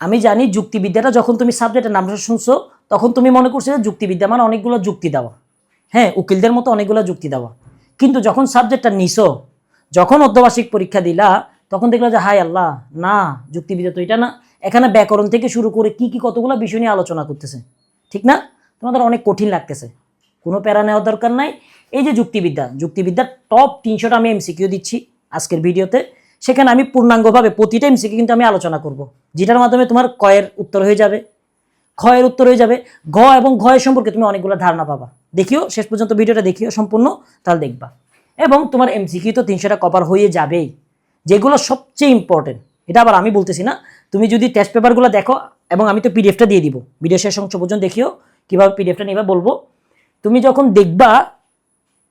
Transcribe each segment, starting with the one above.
আমি জানি যুক্তিবিদ্যাটা যখন তুমি সাবজেক্টের নামটা শুনছো তখন তুমি মনে করছো যে যুক্তিবিদ্যা মানে অনেকগুলো যুক্তি দেওয়া, হ্যাঁ, উকিলদের মতো অনেকগুলো যুক্তি দেওয়া। কিন্তু যখন সাবজেক্টটা নিছো, যখন অর্ধবার্ষিক পরীক্ষা দিলা, তখন দেখলা যে হায় আল্লাহ, না, যুক্তিবিদ্যা তো এটা না। এখানে ব্যাকরণ থেকে শুরু করে কি কি কতগুলো বিষয় নিয়ে আলোচনা করতেছে, ঠিক না? তোমাদের অনেক কঠিন লাগতেছে, কোনো প্যারা নেওয়ার দরকার নাই। এই যে যুক্তিবিদ্যার টপ 300টা আমি এমসিকিউ দিচ্ছি আজকের ভিডিওতে। সেখানে আমি পূর্ণাঙ্গভাবে প্রতিটা এমসিকিউ কিন্তু আমি আলোচনা করব, যেটার মাধ্যমে তোমার কয়ের উত্তর হয়ে যাবে, ক্ষয়ের উত্তর হয়ে যাবে, ঘ এবং ঘয়ের সম্পর্কে তুমি অনেকগুলো ধারণা পাবা। দেখিও, শেষ পর্যন্ত ভিডিওটা দেখিও সম্পূর্ণ, তাহলে দেখবা। এবং তোমার এমসিকিউ তো 300টা কভার হয়ে যাবেই, যেগুলো সবচেয়ে ইম্পর্টেন্ট। এটা আবার আমি বলতেছি না, তুমি যদি টেস্ট পেপারগুলো দেখো, এবং আমি তো পিডিএফটা দিয়ে দিব, ভিডিও শেষ অংশ পর্যন্ত দেখিও কীভাবে পিডিএফটা নিবা বলবো। তুমি যখন দেখবা,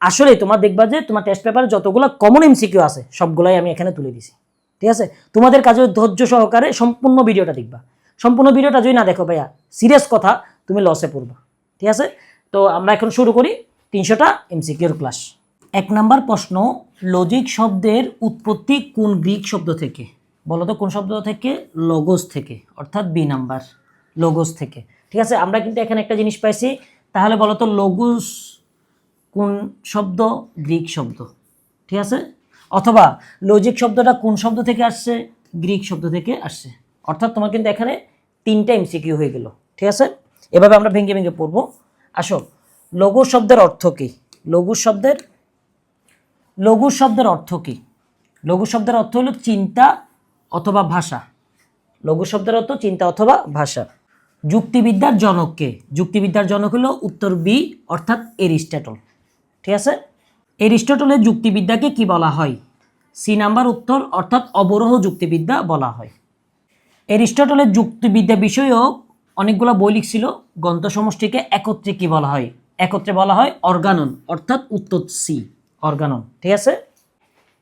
আসলে তোমার দেখবা যে তোমার টেস্ট পেপারে যতগুলো কমন এমসিকিউ আছে সবগুলাই আমি এখানে তুলে দিছি, ঠিক আছে? তোমাদের কাজে ধৈর্য সহকারে সম্পূর্ণ ভিডিওটা দেখবা। সম্পূর্ণ ভিডিওটা যদি না দেখো ভাইয়া, সিরিয়াস কথা, তুমি লসে পড়বা, ঠিক আছে? তো আমরা এখন শুরু করি 300টা এমসিকিউর ক্লাস। 1 নাম্বার প্রশ্ন, লজিক শব্দের উৎপত্তি কোন গ্রিক শব্দ থেকে? বলো তো কোন শব্দ থেকে? লগোস থেকে, অর্থাৎ বি নাম্বার, লগোস থেকে। ঠিক আছে, আমরা কিন্তু এখানে একটা জিনিস পাইছি। তাহলে বলো তো লগোস কোন শব্দ? গ্রিক শব্দ, ঠিক আছে? অথবা লজিক শব্দটা কোন শব্দ থেকে আসছে? গ্রিক শব্দ থেকে আসছে। অর্থাৎ তোমার কিন্তু এখানে 3টা এমসিকিউ হয়ে গেল, ঠিক আছে? এভাবে আমরা ভেঙে ভেঙে পড়বো। আসো, লগোস শব্দের অর্থ কী? লগোস শব্দের অর্থ কী? লঘু শব্দের অর্থ হলো চিন্তা অথবা ভাষা। লঘু শব্দের অর্থ চিন্তা অথবা ভাষা। যুক্তিবিদ্যার জনক কে? যুক্তিবিদ্যার জনক হলো উত্তর বি, অর্থাৎ এরিস্টটল, ঠিক আছে? এরিস্টটলের যুক্তিবিদ্যাকে কি বলা হয়? সি নাম্বার উত্তর, অর্থাৎ অবরোহ যুক্তিবিদ্যা বলা হয়। এরিস্টটলের যুক্তিবিদ্যা বিষয়েও অনেকগুলো বই লিখছিল। গ্রন্থ সমষ্টিকে একত্রে কি বলা হয়? একত্রে বলা হয় অর্গানন, অর্থাৎ উত্তর সি, অর্গানন, ঠিক আছে?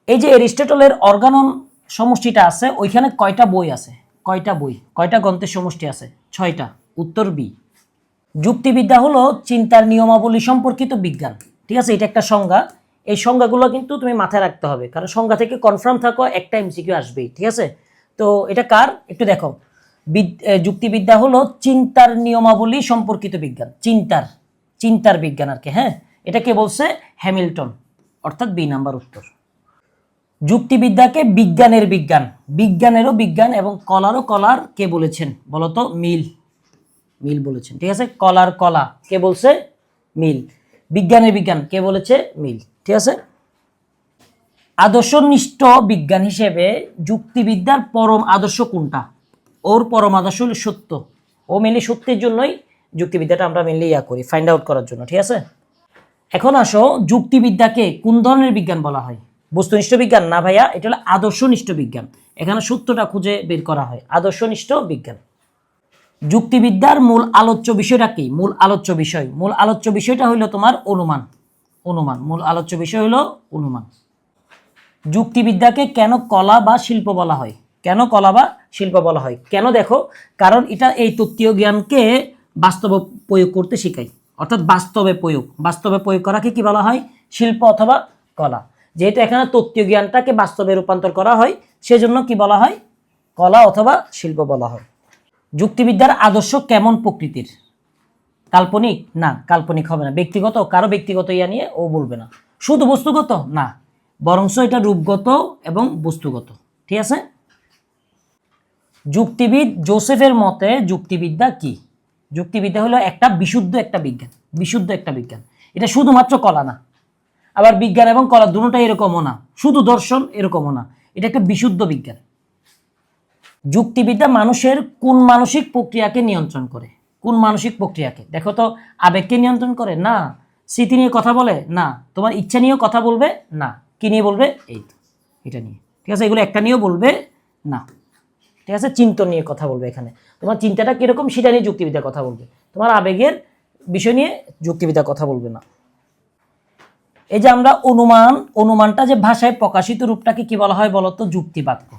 এই যে এরিস্টটলের অর্গানন সমষ্টিটা আছে, ওইখানে কয়টা বই আছে? কয়টা বই, কয়টা গ্রন্থের সমষ্টি আছে? 6টা, উত্তর বি। যুক্তিবিদ্যা হলো চিন্তার নিয়মাবলী সম্পর্কিত বিজ্ঞান, ঠিক আছে? এটা একটা সংজ্ঞা। এই সংজ্ঞাগুলো কিন্তু তুমি মাথায় রাখতে হবে, কারণ সংজ্ঞা থেকে কনফার্ম থাকো একটা এমসিকিউ আসবেই, ঠিক আছে? তো এটা কার একটু দেখো। যুক্তিবিদ্যা হলো চিন্তার নিয়মাবলী সম্পর্কিত বিজ্ঞান, চিন্তার বিজ্ঞান আর কি, হ্যাঁ? এটা কে বলছে? হ্যামিল্টন, অর্থাৎ বি নাম্বার উত্তর। যুক্তিবিদ্যাকে বিজ্ঞানের বিজ্ঞান, বিজ্ঞানেরও বিজ্ঞান এবং কলারও কলার কে বলেছেন? বলতো মিল বলেছেন, ঠিক আছে? কলার কলা কে বলছে? মিল। বিজ্ঞানের বিজ্ঞান কে বলেছে? মিল, ঠিক আছে? আদর্শনিষ্ঠ বিজ্ঞান হিসেবে যুক্তিবিদ্যার পরম আদর্শ কোনটা? ওর পরম আদর্শ হলো সত্য। ও মেনলি সত্যের জন্যই যুক্তিবিদ্যাটা আমরা মেনলি করি, ফাইন্ড আউট করার জন্য, ঠিক আছে? এখন আসো, যুক্তিবিদ্যাকে কোন ধরনের বিজ্ঞান বলা হয়? বস্তুনিষ্ঠ বিজ্ঞান না ভাইয়া, এটা হলো আদর্শনিষ্ঠ বিজ্ঞান। এখানে সত্যটা খুঁজে বের করা হয়, আদর্শনিষ্ঠ বিজ্ঞান। যুক্তিবিদ্যার মূল আলোচ্য বিষয়টা কি? মূল আলোচ্য বিষয়টা হইলো তোমার অনুমান। মূল আলোচ্য বিষয় হলো অনুমান। যুক্তিবিদ্যাকে কেন কলা বা শিল্প বলা হয়? কেন কলা বা শিল্প বলা হয়? কেন দেখো, কারণ এটা এই তত্ত্বীয় জ্ঞানকে বাস্তবে প্রয়োগ করতে শেখায়, অর্থাৎ বাস্তবে প্রয়োগ করাকে কি বলা হয়? শিল্প অথবা কলা। যেহেতু এখানে তত্ত্বীয় জ্ঞানটাকে বাস্তবে রূপান্তর করা হয়, সেজন্য কি বলা হয়? কলা অথবা শিল্প বলা হয়। যুক্তিবিদ্যার আদর্শ কেমন প্রকৃতির? কাল্পনিক? না, কাল্পনিক হবে না। ব্যক্তিগত? কারো ব্যক্তিগত নিয়ে ও বলবে না। শুধু বস্তুগত? না, বরঞ্চ এটা রূপগত এবং বস্তুগত, ঠিক আছে? যুক্তিবিদ জোসেফের মতে যুক্তিবিদ্যা কি? যুক্তিবিদ্যা হলো একটা বিশুদ্ধ একটা বিজ্ঞান। এটা শুধুমাত্র কলা না, আবার বিজ্ঞান এবং কলা দুটোটাই এরকমও না, শুধু দর্শন এরকমও না, এটা একটা বিশুদ্ধ বিজ্ঞান। যুক্তিবিদ্যা মানুষের কোন মানসিক প্রক্রিয়াকে নিয়ন্ত্রণ করে? কোন মানসিক প্রক্রিয়াকে? দেখো তো, আবেগকে নিয়ন্ত্রণ করে? না। স্মৃতি নিয়ে কথা বলে? না। তোমার ইচ্ছা নিয়েও কথা বলবে? না। কি নিয়ে বলবে? এই তো, এটা নিয়ে, ঠিক আছে? এগুলো একটা নিয়েও বলবে না, ঠিক আছে? চিন্তন নিয়ে কথা বলবে। এখানে তোমার চিন্তাটা কিরকম সেটা নিয়ে যুক্তিবিদ্যা কথা বলবে, তোমার আবেগের বিষয় নিয়ে যুক্তিবিদ্যা কথা বলবে না। এই যে আমরা অনুমানটা যে ভাষায় প্রকাশিত রূপটাকে কি বলা হয় বলতো? যুক্তিবাক্য।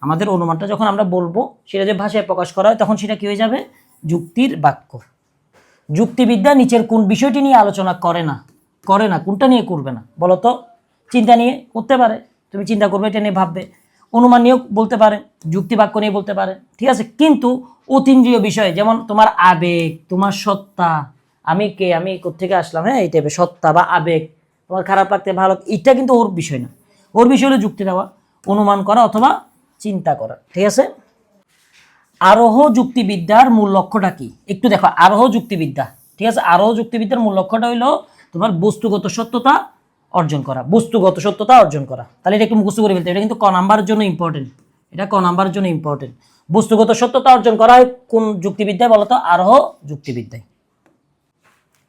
আমাদের অনুমানটা যখন আমরা বলবো, সেটা যে ভাষায় প্রকাশ করা হয়, তখন সেটা কি হয়ে যাবে? যুক্তির বাক্য। যুক্তিবিদ্যা নিচের কোন বিষয়টি নিয়ে আলোচনা করে না? কোনটা নিয়ে করবে না বলতো? চিন্তা নিয়ে করতে পারে, তুমি চিন্তা করবে, এটা নিয়ে ভাববে। অনুমান নিয়েও বলতে পারে, যুক্তি বাক্য নিয়ে বলতে পারে, ঠিক আছে। কিন্তু অতীন্দ্রিয় বিষয় যেমন তোমার আবেগ, তোমার সত্তা, আমি কে, আমি কোত্থেকে আসলাম, হ্যাঁ, এই টাইপের সত্তা বা আবেগ, তোমার খারাপ লাগতে ভালো, এটা কিন্তু ওর বিষয় না। ওর বিষয় হলো যুক্তি দেওয়া, অনুমান করা অথবা চিন্তা করা, ঠিক আছে। আরোহ যুক্তিবিদ্যার মূল লক্ষ্যটা কি একটু দেখো। আরোহ যুক্তিবিদ্যা, ঠিক আছে, আরোহ যুক্তিবিদ্যার মূল লক্ষ্যটা হইলো তোমার বস্তুগত সত্যতা অর্জন করা, বস্তুগত সত্যতা অর্জন করা। তাহলে এটা একটু মুখস্থ করে ফেলতে, এটা কিন্তু ক নাম্বারের জন্য ইম্পর্টেন্ট, এটা ক নাম্বারের জন্য ইম্পর্টেন্ট। বস্তুগত সত্যতা অর্জন করা হয় কোন যুক্তিবিদ্যায় বলতো? আরোহ যুক্তিবিদ্যায়।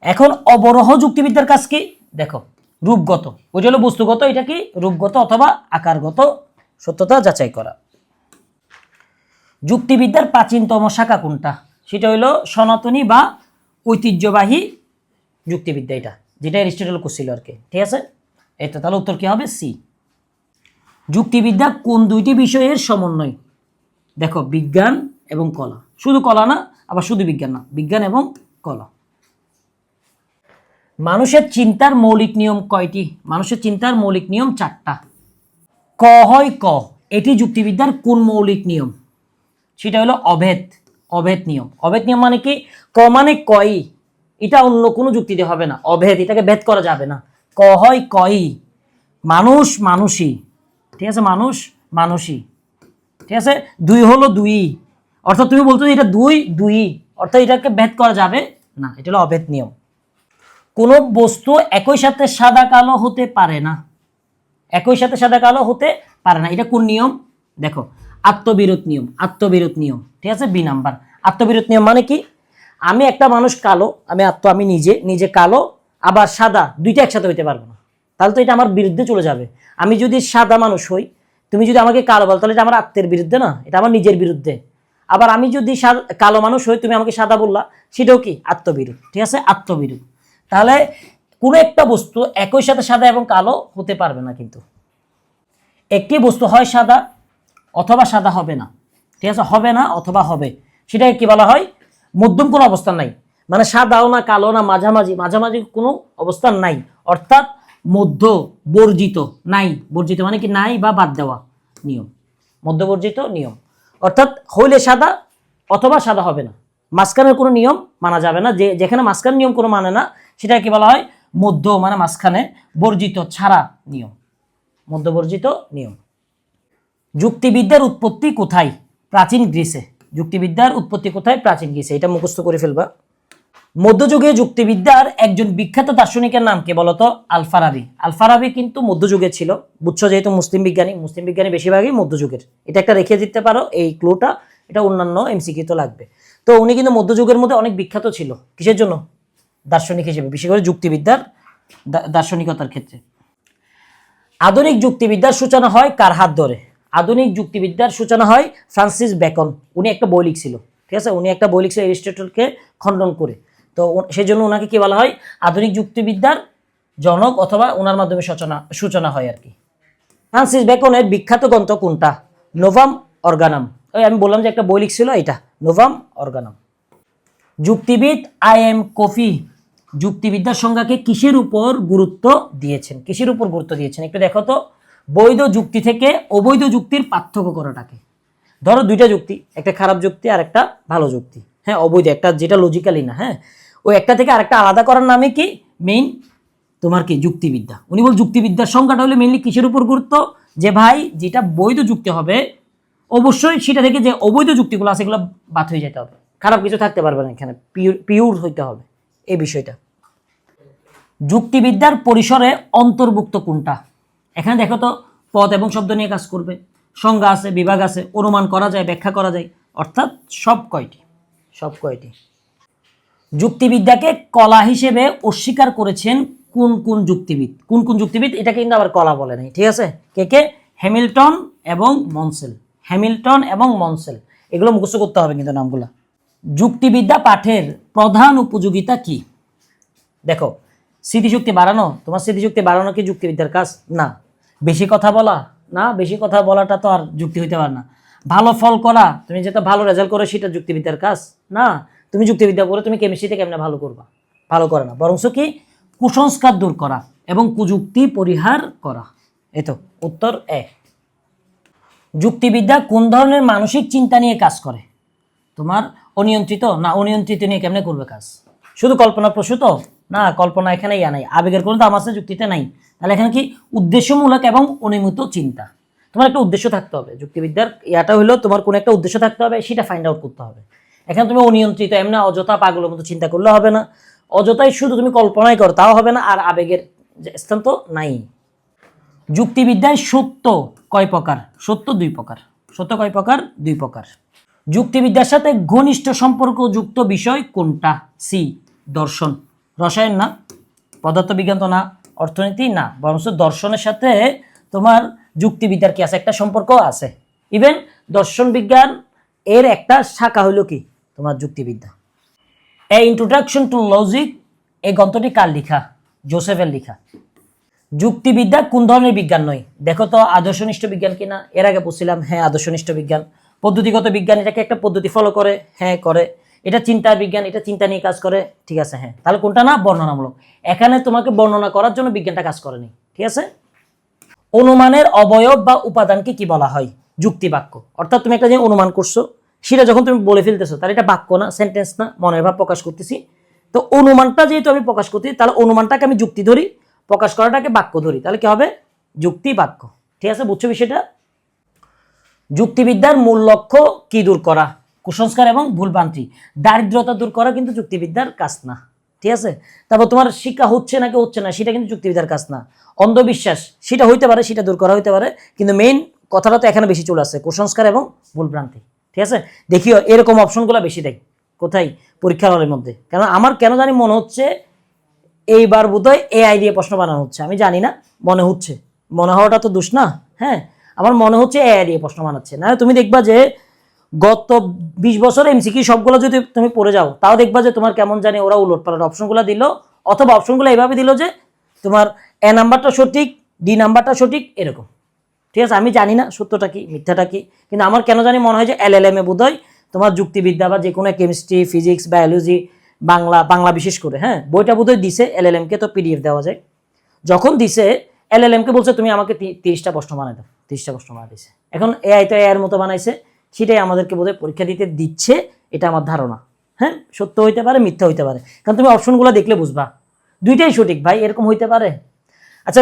এখন অবরোহ যুক্তিবিদ্যার কাজ কি দেখো, রূপগত, ওইটা হলো বস্তুগত, এটা কি রূপগত অথবা আকারগত সত্যতা যাচাই করা। যুক্তিবিদ্যার প্রাচীনতম শাখা কোনটা? সেটা হলো সনাতনী বা ঐতিহ্যবাহী যুক্তিবিদ্যা, এটা যেটা অ্যারিস্টটল করছিল আর কি, ঠিক আছে। এটা তাহলে উত্তর কি হবে? সি। যুক্তিবিদ্যা কোন দুইটি বিষয়ের সমন্বয়? দেখো, বিজ্ঞান এবং কলা, শুধু কলা না, আবার শুধু বিজ্ঞান না, বিজ্ঞান এবং কলা। মানুষের চিন্তার মৌলিক নিয়ম কয়টি? মানুষের চিন্তার মৌলিক নিয়ম 4টা। ক হয় ক, এটি যুক্তিবিদ্যার কোন মৌলিক নিয়ম? সেটা হলো অভেদ, অভেদ নিয়ম। অভেদ নিয়ম মানে কি? ক মানে কই, এটা অন্য কোনো যুক্তিতে হবে না, অভেদ, এটাকে ভেদ করা যাবে না। ক হয় কই, মানুষ মানুষই, ঠিক আছে, মানুষ মানুষই, ঠিক আছে। দুই হলো দুই, অর্থাৎ তুমি বলছো এটা দুই দুই, অর্থাৎ এটাকে ভেদ করা যাবে না, এটা হলো অভেদ নিয়ম। কোনো বস্তু একই সাথে সাদা কালো হতে পারে না, একই সাথে সাদা কালো হতে পারে না, এটা কোন নিয়ম? দেখো, আত্মবিরোধ নিয়ম, আত্মবিরোধ নিয়ম, ঠিক আছে, বি নাম্বার। আত্মবিরোধ নিয়ম মানে কি? আমি একটা মানুষ কালো, আমি নিজে নিজে কালো আবার সাদা, দুইটা একসাথে হইতে পারবো না, তাহলে তো এটা আমার বিরুদ্ধে চলে যাবে। আমি যদি সাদা মানুষ হই, তুমি যদি আমাকে কালো বলো, তাহলে এটা আমার আত্মের বিরুদ্ধে না, এটা আমার নিজের বিরুদ্ধে। আবার আমি যদি কালো মানুষ হই, তুমি আমাকে সাদা বললা, সেটাও কি আত্মবিরোধ, ঠিক আছে, আত্মবিরোধ। তাহলে কোনো একটা বস্তু একই সাথে সাদা এবং কালো হতে পারবে না, কিন্তু একটি বস্তু হয় সাদা অথবা সাদা হবে না, ঠিক আছে, হবে না অথবা হবে, সেটাকে কি বলা হয়? মধ্যম কোনো অবস্থান নাই, মানে সাদাও না কালো না, মাঝামাঝি, মাঝামাঝি কোনো অবস্থান নাই, অর্থাৎ মধ্য বর্জিত, নাই বর্জিত মানে কি নাই বা বাদ দেওয়া নিয়ম, মধ্যবর্জিত নিয়ম, অর্থাৎ হইলে সাদা অথবা সাদা হবে না, মাঝখানের কোনো নিয়ম মানা যাবে না। যেখানে মাঝখানের নিয়ম কোনো মানে না, সেটা কি বলা হয়? মধ্য মানে মাঝখানে, বর্জিত ছাড়া নিয়ম, মধ্যবর্জিত নিয়ম। যুক্তিবিদ্যার উৎপত্তি কোথায়? প্রাচীন গ্রিসে। যুক্তিবিদ্যার উৎপত্তি কোথায়? প্রাচীন গ্রিসে, এটা মুখস্থ করে ফেলবা। মধ্যযুগে যুক্তিবিদ্যার একজন বিখ্যাত দার্শনিকের নাম কে বলতো? আল-ফারাবি। আল-ফারাবি কিন্তু মধ্যযুগে ছিল, বুঝছো, যেহেতু মুসলিম বিজ্ঞানী বেশিরভাগই মধ্যযুগের, এটা একটা রেখে দিতে পারো এই ক্লুটা, এটা অন্যান্য এমসিকিউ তো লাগবে। তো উনি কিন্তু মধ্যযুগের মধ্যে অনেক বিখ্যাত ছিল, কিসের জন্য? দার্শনিক হিসেবে, বিশেষ করে যুক্তিবিদ্যার দার্শনিকতার ক্ষেত্রে। আধুনিক যুক্তিবিদ্যার সূচনা হয় কার হাত ধরে? আধুনিক যুক্তিবিদ্যার সূচনা হয় ফ্রান্সিস বেকন, উনি একটা বই লিখছিল, ঠিক আছে, উনি একটা বই লিখছিল অ্যারিস্টটলকে খণ্ডন করে, তো সেই জন্য ওনাকে কি বলা হয়? আধুনিক যুক্তিবিদ্যার জনক, অথবা ওনার মাধ্যমে সূচনা হয় আর কি। ফ্রান্সিস বেকনের বিখ্যাত গ্রন্থ কোনটা? নোভাম অর্গানাম। ওই আমি বললাম যে একটা বই লিখছিল, এটা নোভাম অর্গানাম। যুক্তিবিদ আই.এম. কফি যুক্তিবিদ্যার সংজ্ঞাকে কিসের উপর গুরুত্ব দিয়েছেন? কিসের উপর গুরুত্ব দিয়েছেন একটু দেখো তো। বৈধ যুক্তি থেকে অবৈধ যুক্তির পার্থক্য করাটাকে। ধরো দুইটা যুক্তি, একটা খারাপ যুক্তি আর একটা ভালো যুক্তি, হ্যাঁ, অবৈধ, একটা যেটা লজিক্যালি না, হ্যাঁ, ওই একটা থেকে আরেকটা আলাদা করার নামে কি? মেইন তোমার কি যুক্তিবিদ্যা। উনি বল যুক্তিবিদ্যার সংজ্ঞাটা হলো মেইনলি কিসের উপর গুরুত্ব? যে ভাই যেটা বৈধ যুক্তি হবে, অবশ্যই সেটা থেকে যে অবৈধ যুক্তিগুলো আছে এগুলো বাদ হয়ে যেতে হবে, খারাপ কিছু থাকতে পারবে না, এখানে পিওর হইতে হবে এই বিষয়টা। যুক্তিবিদ্যার পরিসরে অন্তর্ভুক্ত কোনটা? এখানে দেখো তো, পদ এবং শব্দ নিয়ে কাজ করবে, সংজ্ঞা আছে, বিভাগ আছে, অনুমান করা যায়, ব্যাখ্যা করা যায়, অর্থাৎ সব কয়টি। যুক্তিবিদ্যাকে কলা হিসেবে অস্বীকার করেছেন কোন কোন যুক্তিবিদ? এটা কিন্তু আবার কলা বলে নাই, ঠিক আছে। কে? হ্যামিল্টন এবং মনসেল, এগুলো মুখস্থ করতে হবে কিন্তু নামগুলা। যুক্তিবিদ্যা পাঠের প্রধান উপযোগিতা কি? দেখো, স্মৃতিশক্তি বাড়ানো, তোমার স্মৃতিশক্তি বাড়ানো কি যুক্তিবিদ্যার কাজ? না। বেশি কথা বলা? না, বেশি কথা বলাটা তো আর যুক্তি হইতে পারে না। ভালো ফল করা, তুমি যেটা ভালো রেজাল্ট করো সেটা যুক্তিবিদ্যার কাজ না। তুমি যুক্তিবিদ্যা পড়ে তুমি কেমিস্ট্রিতে কেমনে ভালো করবা? ভালো করে না, বরঞ্চ কি কুসংস্কার দূর করা এবং কুযুক্তি পরিহার করা। এই তো উত্তর এ। যুক্তিবিদ্যা কোন ধরনের মানসিক চিন্তা নিয়ে কাজ করে? তোমার অনিয়ন্ত্রিত না অনিয়ন্ত্রিত নিয়ে কেমনে করবে কাজ? শুধু কল্পনা প্রসূত না, কল্পনা এখানে ইয়া নাই, আবেগের কোনো দাম আছে যুক্তিতে নাই। তাহলে এখানে কি উদ্দেশ্যমূলক এবং অনিয়মিত চিন্তা। তোমার একটা উদ্দেশ্য থাকতে হবে, যুক্তিবিদ্যার ইয়াটা হলো তোমার কোনো একটা উদ্দেশ্য থাকতে হবে, সেটা ফাইন্ড আউট করতে হবে। এখানে তুমি অনিয়ন্ত্রিত এমনি অযথা পাগলের মতো চিন্তা করলে হবে না, অযথাই শুধু তুমি কল্পনাই করো তাও হবে না, আর আবেগের স্থান তো নাই। যুক্তিবিদ্যায় সত্য কয় প্রকার? সত্য দুই প্রকার। সত্য কয় প্রকার? দুই প্রকার। যুক্তিবিদ্যার সাথে ঘনিষ্ঠ সম্পর্কযুক্ত বিষয় কোনটা? সি, দর্শন। রসায়ন না, পদার্থবিজ্ঞান তো না, অর্থনীতি না, বরং দর্শনের সাথে তোমার যুক্তিবিদ্যার কি আছে? একটা সম্পর্ক আছে। ইভেন দর্শন বিজ্ঞান এর একটা শাখা হলো কি? তোমার যুক্তিবিদ্যা। এ ইন্ট্রোডাকশন টু লজিক, এই গ্রন্থটি কার লেখা? জোসেফের লেখা। যুক্তিবিদ্যা কোন ধরনের বিজ্ঞান নয়? দেখো তো আদর্শনিষ্ঠ বিজ্ঞান কিনা। এর আগে বলছিলাম হ্যাঁ আদর্শনিষ্ঠ বিজ্ঞান। পদ্ধতিগত বিজ্ঞান, এটাকে একটা পদ্ধতি ফলো করে, হ্যাঁ করে। এটা চিন্তার বিজ্ঞান, এটা চিন্তা নিয়ে কাজ করে, ঠিক আছে হ্যাঁ। তাহলে কোনটা না? বর্ণনামূলক। এখানে তোমাকে বর্ণনা করার জন্য বিজ্ঞানটা কাজ করেনি, ঠিক আছে। অনুমানের অবয়ব বা উপাদানকে কি বলা হয়? যুক্তিবাক্য। অর্থাৎ তুমি একটা যে অনুমান করছো সেটা যখন তুমি বলে ফেলতেছো তাহলে এটা বাক্য না, সেন্টেন্স না, মনের ভাব প্রকাশ করতেছি। তো অনুমানটা যেহেতু আমি প্রকাশ করতেছি, তাহলে অনুমানটাকে আমি যুক্তি ধরি, প্রকাশ করাটাকে বাক্য ধরি, তাহলে কি হবে? যুক্তি বাক্য, ঠিক আছে। বুঝছো বিষয়টা? যুক্তিবিদ্যার মূল লক্ষ্য কি দূর করা? কুসংস্কার এবং ভুলভ্রান্তি। দারিদ্রতা দূর করা কিন্তু যুক্তিবিদ্যার কাজ না, ঠিক আছে। তারপর তোমার শিক্ষা হচ্ছে নাকি হচ্ছে না সেটা কিন্তু যুক্তিবিদ্যার কাজ না। অন্ধবিশ্বাস সেটা হইতে পারে, সেটা দূর করা হইতে পারে, কিন্তু মেইন কথাটা তো এখানে বেশি চলে আসছে, কুসংস্কার এবং ভুলভ্রান্তি, ঠিক আছে। দেখিও এরকম অপশনগুলো বেশি দেয় কোথায়? পরীক্ষার হলের মধ্যে। কারণ আমার কেন জানি মনে হচ্ছে এইবার বোধহয় এআই দিয়ে প্রশ্ন বানানো হচ্ছে, আমি জানি না, মনে হচ্ছে। মনে হওয়াটা তো দোষ না, হ্যাঁ। আমার মনে হচ্ছে এআই দিয়ে প্রশ্ন বানাচ্ছে। না তুমি দেখবা যে গত 20 বছর এমসিকিউ সবগুলো যদি তুমি পড়ে যাও, তাও দেখবা যে তোমার কেমন জানি ওরা উলটপালট অপশনগুলো দিল, অথবা অপশনগুলো এইভাবে দিল যে তোমার এ নাম্বারটা সঠিক, ডি নাম্বারটা সঠিক, এরকম, ঠিক আছে। আমি জানি না সত্যটা কি মিথ্যাটা কি, কিন্তু আমার কেন জানি মনে হয় যে এলএলএম এ বোধহয় তোমার যুক্তিবিদ্যা বা যে কোনো কেমিস্ট্রি, ফিজিক্স, বায়োলজি, বাংলা বিশেষ করে, হ্যাঁ, বইটা বোধহয় দিছে এলএলএম কে, তো পিডিএফ দেওয়া যায়। যখন দিছে এলএলএম কে বলছে তুমি আমাকে 30টা প্রশ্ন বানাই দাও, 30টা প্রশ্ন বানাই দিছে। এখন এআই তো এর মতো বানাইছে, সেটাই আমাদেরকে বোধহয় পরীক্ষা দিতে দিচ্ছে, এটা আমার ধারণা। হ্যাঁ, সত্য হইতে পারে, মিথ্যা হইতে পারে, কারণ তুমি অপশনগুলো দেখলে বুঝবা দুইটাই সঠিক ভাই, এরকম হইতে পারে। আচ্ছা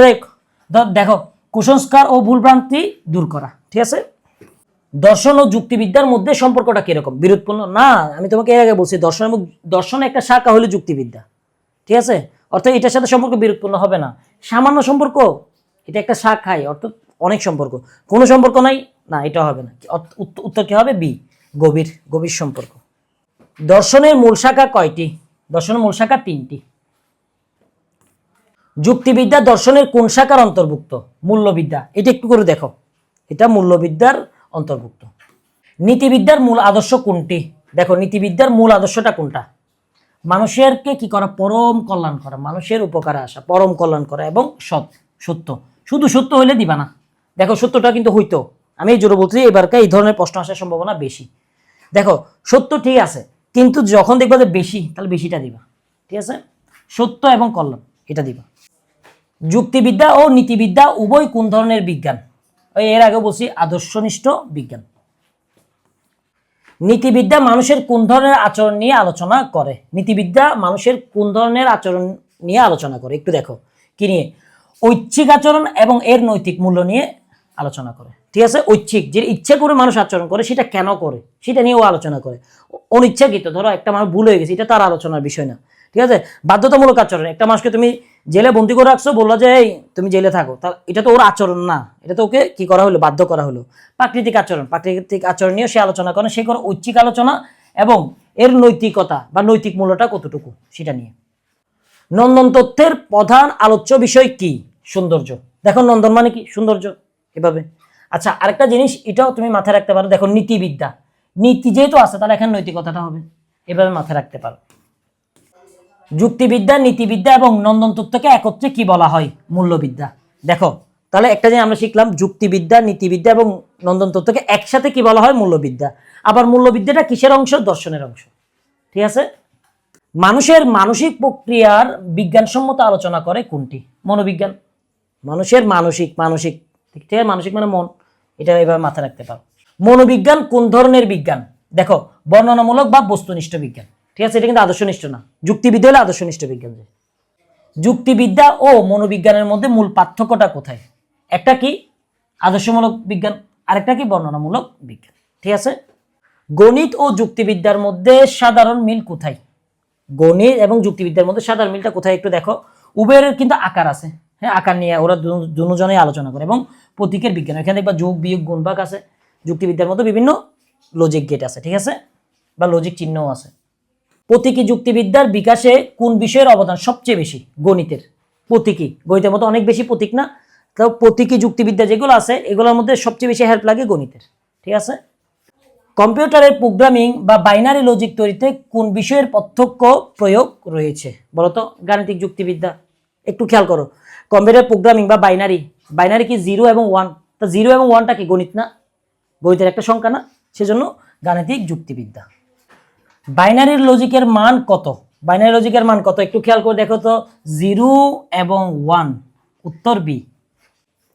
দেখো, কুসংস্কার ও ভুলভ্রান্তি দূর করা, ঠিক আছে। দর্শন ও যুক্তিবিদ্যার মধ্যে সম্পর্কটা কিরকম? বিরোধপূর্ণ না। আমি তোমাকে এর আগে বলছি দর্শন এবং দর্শনের একটা শাখা হলো যুক্তিবিদ্যা, ঠিক আছে। অর্থাৎ এটার সাথে সম্পর্ক বিরোধপূর্ণ হবে না, সামান্য সম্পর্ক, এটা একটা শাখায়, অর্থাৎ অনেক সম্পর্ক। কোনো সম্পর্ক নাই না, এটা হবে না। উত্তর কি হবে? বি, গভীর সম্পর্ক। দর্শনের মূল শাখা কয়টি? দর্শনের মূল শাখা 3টি। যুক্তিবিদ্যা দর্শনের কোন শাখার অন্তর্ভুক্ত? মূল্যবিদ্যা। এটা একটু করে দেখো, এটা মূল্যবিদ্যার অন্তর্ভুক্ত। নীতিবিদ্যার মূল আদর্শ কোনটি? দেখো নীতিবিদ্যার মূল আদর্শটা কোনটা? মানুষেরকে কি করা? পরম কল্যাণ করা, মানুষের উপকারে আসা, পরম কল্যাণ করা এবং সত্য। শুধু সত্য হইলে দিবা না, দেখো সত্যটা কিন্তু হইতো। আমি এই জোরে বলছি এবারকার এই ধরনের প্রশ্ন আসার সম্ভাবনা বেশি। দেখো সত্য ঠিক আছে, কিন্তু যখন দেখবা যে বেশি, তাহলে বেশিটা দিবা, ঠিক আছে। সত্য এবং কল্যাণ এটা দিবা। যুক্তিবিদ্যা ও নীতিবিদ্যা উভয় কোন ধরনের বিজ্ঞান? ওই এর আগে বলছি আদর্শনিষ্ঠ বিজ্ঞান। নীতিবিদ্যা মানুষের কোন ধরনের আচরণ নিয়ে আলোচনা করে? নীতিবিদ্যা মানুষের কোন ধরনের আচরণ নিয়ে আলোচনা করে? একটু দেখো কি নিয়ে? ঐচ্ছিক আচরণ এবং এর নৈতিক মূল্য নিয়ে আলোচনা করে, ঠিক আছে। ঐচ্ছিক, যে ইচ্ছা করে মানুষ আচরণ করে সেটা কেন করে সেটা নিয়েও আলোচনা করে। অনিচ্ছাকৃত, ধরো একটা মানুষ ভুল হয়ে গেছে, এটা তার আলোচনার বিষয় না, ঠিক আছে। বাধ্যতামূলক আচরণ, একটা মানুষকে তুমি জেলে বন্দি করে রাখছো, বললো যে এই তুমি জেলে থাকো, তা এটা তো ওর আচরণ না, এটা তো ওকে কি করা হলো? বাধ্য করা হলো। প্রাকৃতিক আচরণ নিয়ে সে আলোচনা করে, সে করে ঐচ্ছিক আলোচনা এবং এর নৈতিকতা বা নৈতিক মূল্যটা কতটুকু সেটা নিয়ে। নন্দন তত্ত্বের প্রধান আলোচ্য বিষয় কি? সৌন্দর্য। দেখো নন্দন মানে কি? সৌন্দর্য, এভাবে। আচ্ছা আরেকটা জিনিস এটাও তুমি মাথায় রাখতে পারো, দেখো নীতিবিদ্যা, নীতি যেহেতু আছে তাহলে এখানে নৈতিকতাটা হবে, এভাবে মাথায় রাখতে পারো। যুক্তিবিদ্যা, নীতিবিদ্যা এবং নন্দন তত্ত্বকে একত্রে কি বলা হয়? মূল্যবিদ্যা। দেখো তাহলে একটা জিনিস আমরা শিখলাম, যুক্তিবিদ্যা, নীতিবিদ্যা এবং নন্দন তত্ত্বকে একসাথে কি বলা হয়? মূল্যবিদ্যা। আবার মূল্যবিদ্যাটা কিসের অংশ? দর্শনের অংশ, ঠিক আছে। মানুষের মানসিক প্রক্রিয়ার বিজ্ঞানসম্মত আলোচনা করে কোনটি? মনোবিজ্ঞান। মানুষের মানসিক ঠিক আছে, মানসিক মানে মন, এটা এভাবে মাথায় রাখতে পারো। মনোবিজ্ঞান কোন ধরনের বিজ্ঞান? দেখো, বর্ণনামূলক বা বস্তুনিষ্ঠ বিজ্ঞান, ঠিক আছে? এটা কিন্তু আদর্শনিষ্ঠ না। যুক্তিবিদ্যা হলে আদর্শনিষ্ঠ বিজ্ঞান। যুক্তিবিদ্যা ও মনোবিজ্ঞানের মধ্যে মূল পার্থক্যটা কোথায়? একটা কি আদর্শমূলক বিজ্ঞান, আরেকটা কি বর্ণনামূলক বিজ্ঞান, ঠিক আছে? গণিত ও যুক্তিবিদ্যার মধ্যে সাধারণ মিল কোথায়? গণিত এবং যুক্তিবিদ্যার মধ্যে সাধারণ মিলটা কোথায় একটু দেখো। উভয়ের কিন্তু আকার আছে, হ্যাঁ, আকার নিয়ে ওরা দুজনেই আলোচনা করে, এবং প্রতীকের বিজ্ঞান, এখানে দেখবা যোগ বিয়োগ গুণ ভাগ আছে। যুক্তিবিদ্যার মধ্যে বিভিন্ন লজিক গেট আছে, ঠিক আছে, বা লজিক চিহ্নও আছে। প্রতীকী যুক্তিবিদ্যার বিকাশে কোন বিষয়ের অবদান সবচেয়ে বেশি? গণিতের। প্রতীকী, গণিতের মতো অনেক বেশি প্রতীক না, তো প্রতীকী যুক্তিবিদ্যা যেগুলো আছে এগুলোর মধ্যে সবচেয়ে বেশি হেল্প লাগে গণিতের, ঠিক আছে? কম্পিউটারের প্রোগ্রামিং বা বাইনারি লজিক তৈরিতে কোন বিষয়ের প্রত্যক্ষ প্রয়োগ রয়েছে? বলতো, গাণিতিক যুক্তিবিদ্যা। একটু খেয়াল করো, কম্পিউটার প্রোগ্রামিং বা বাইনারি, বাইনারি কি 0 এবং 1, তা 0 এবং 1টা কি গণিত না? গণিতের একটা সংখ্যা না? সেজন্য গাণিতিক যুক্তিবিদ্যা। বাইনারির লজিকের মান কত? বাইনারি লজিকের মান কত একটু খেয়াল করে দেখো তো। 0 এবং 1, উত্তর বি।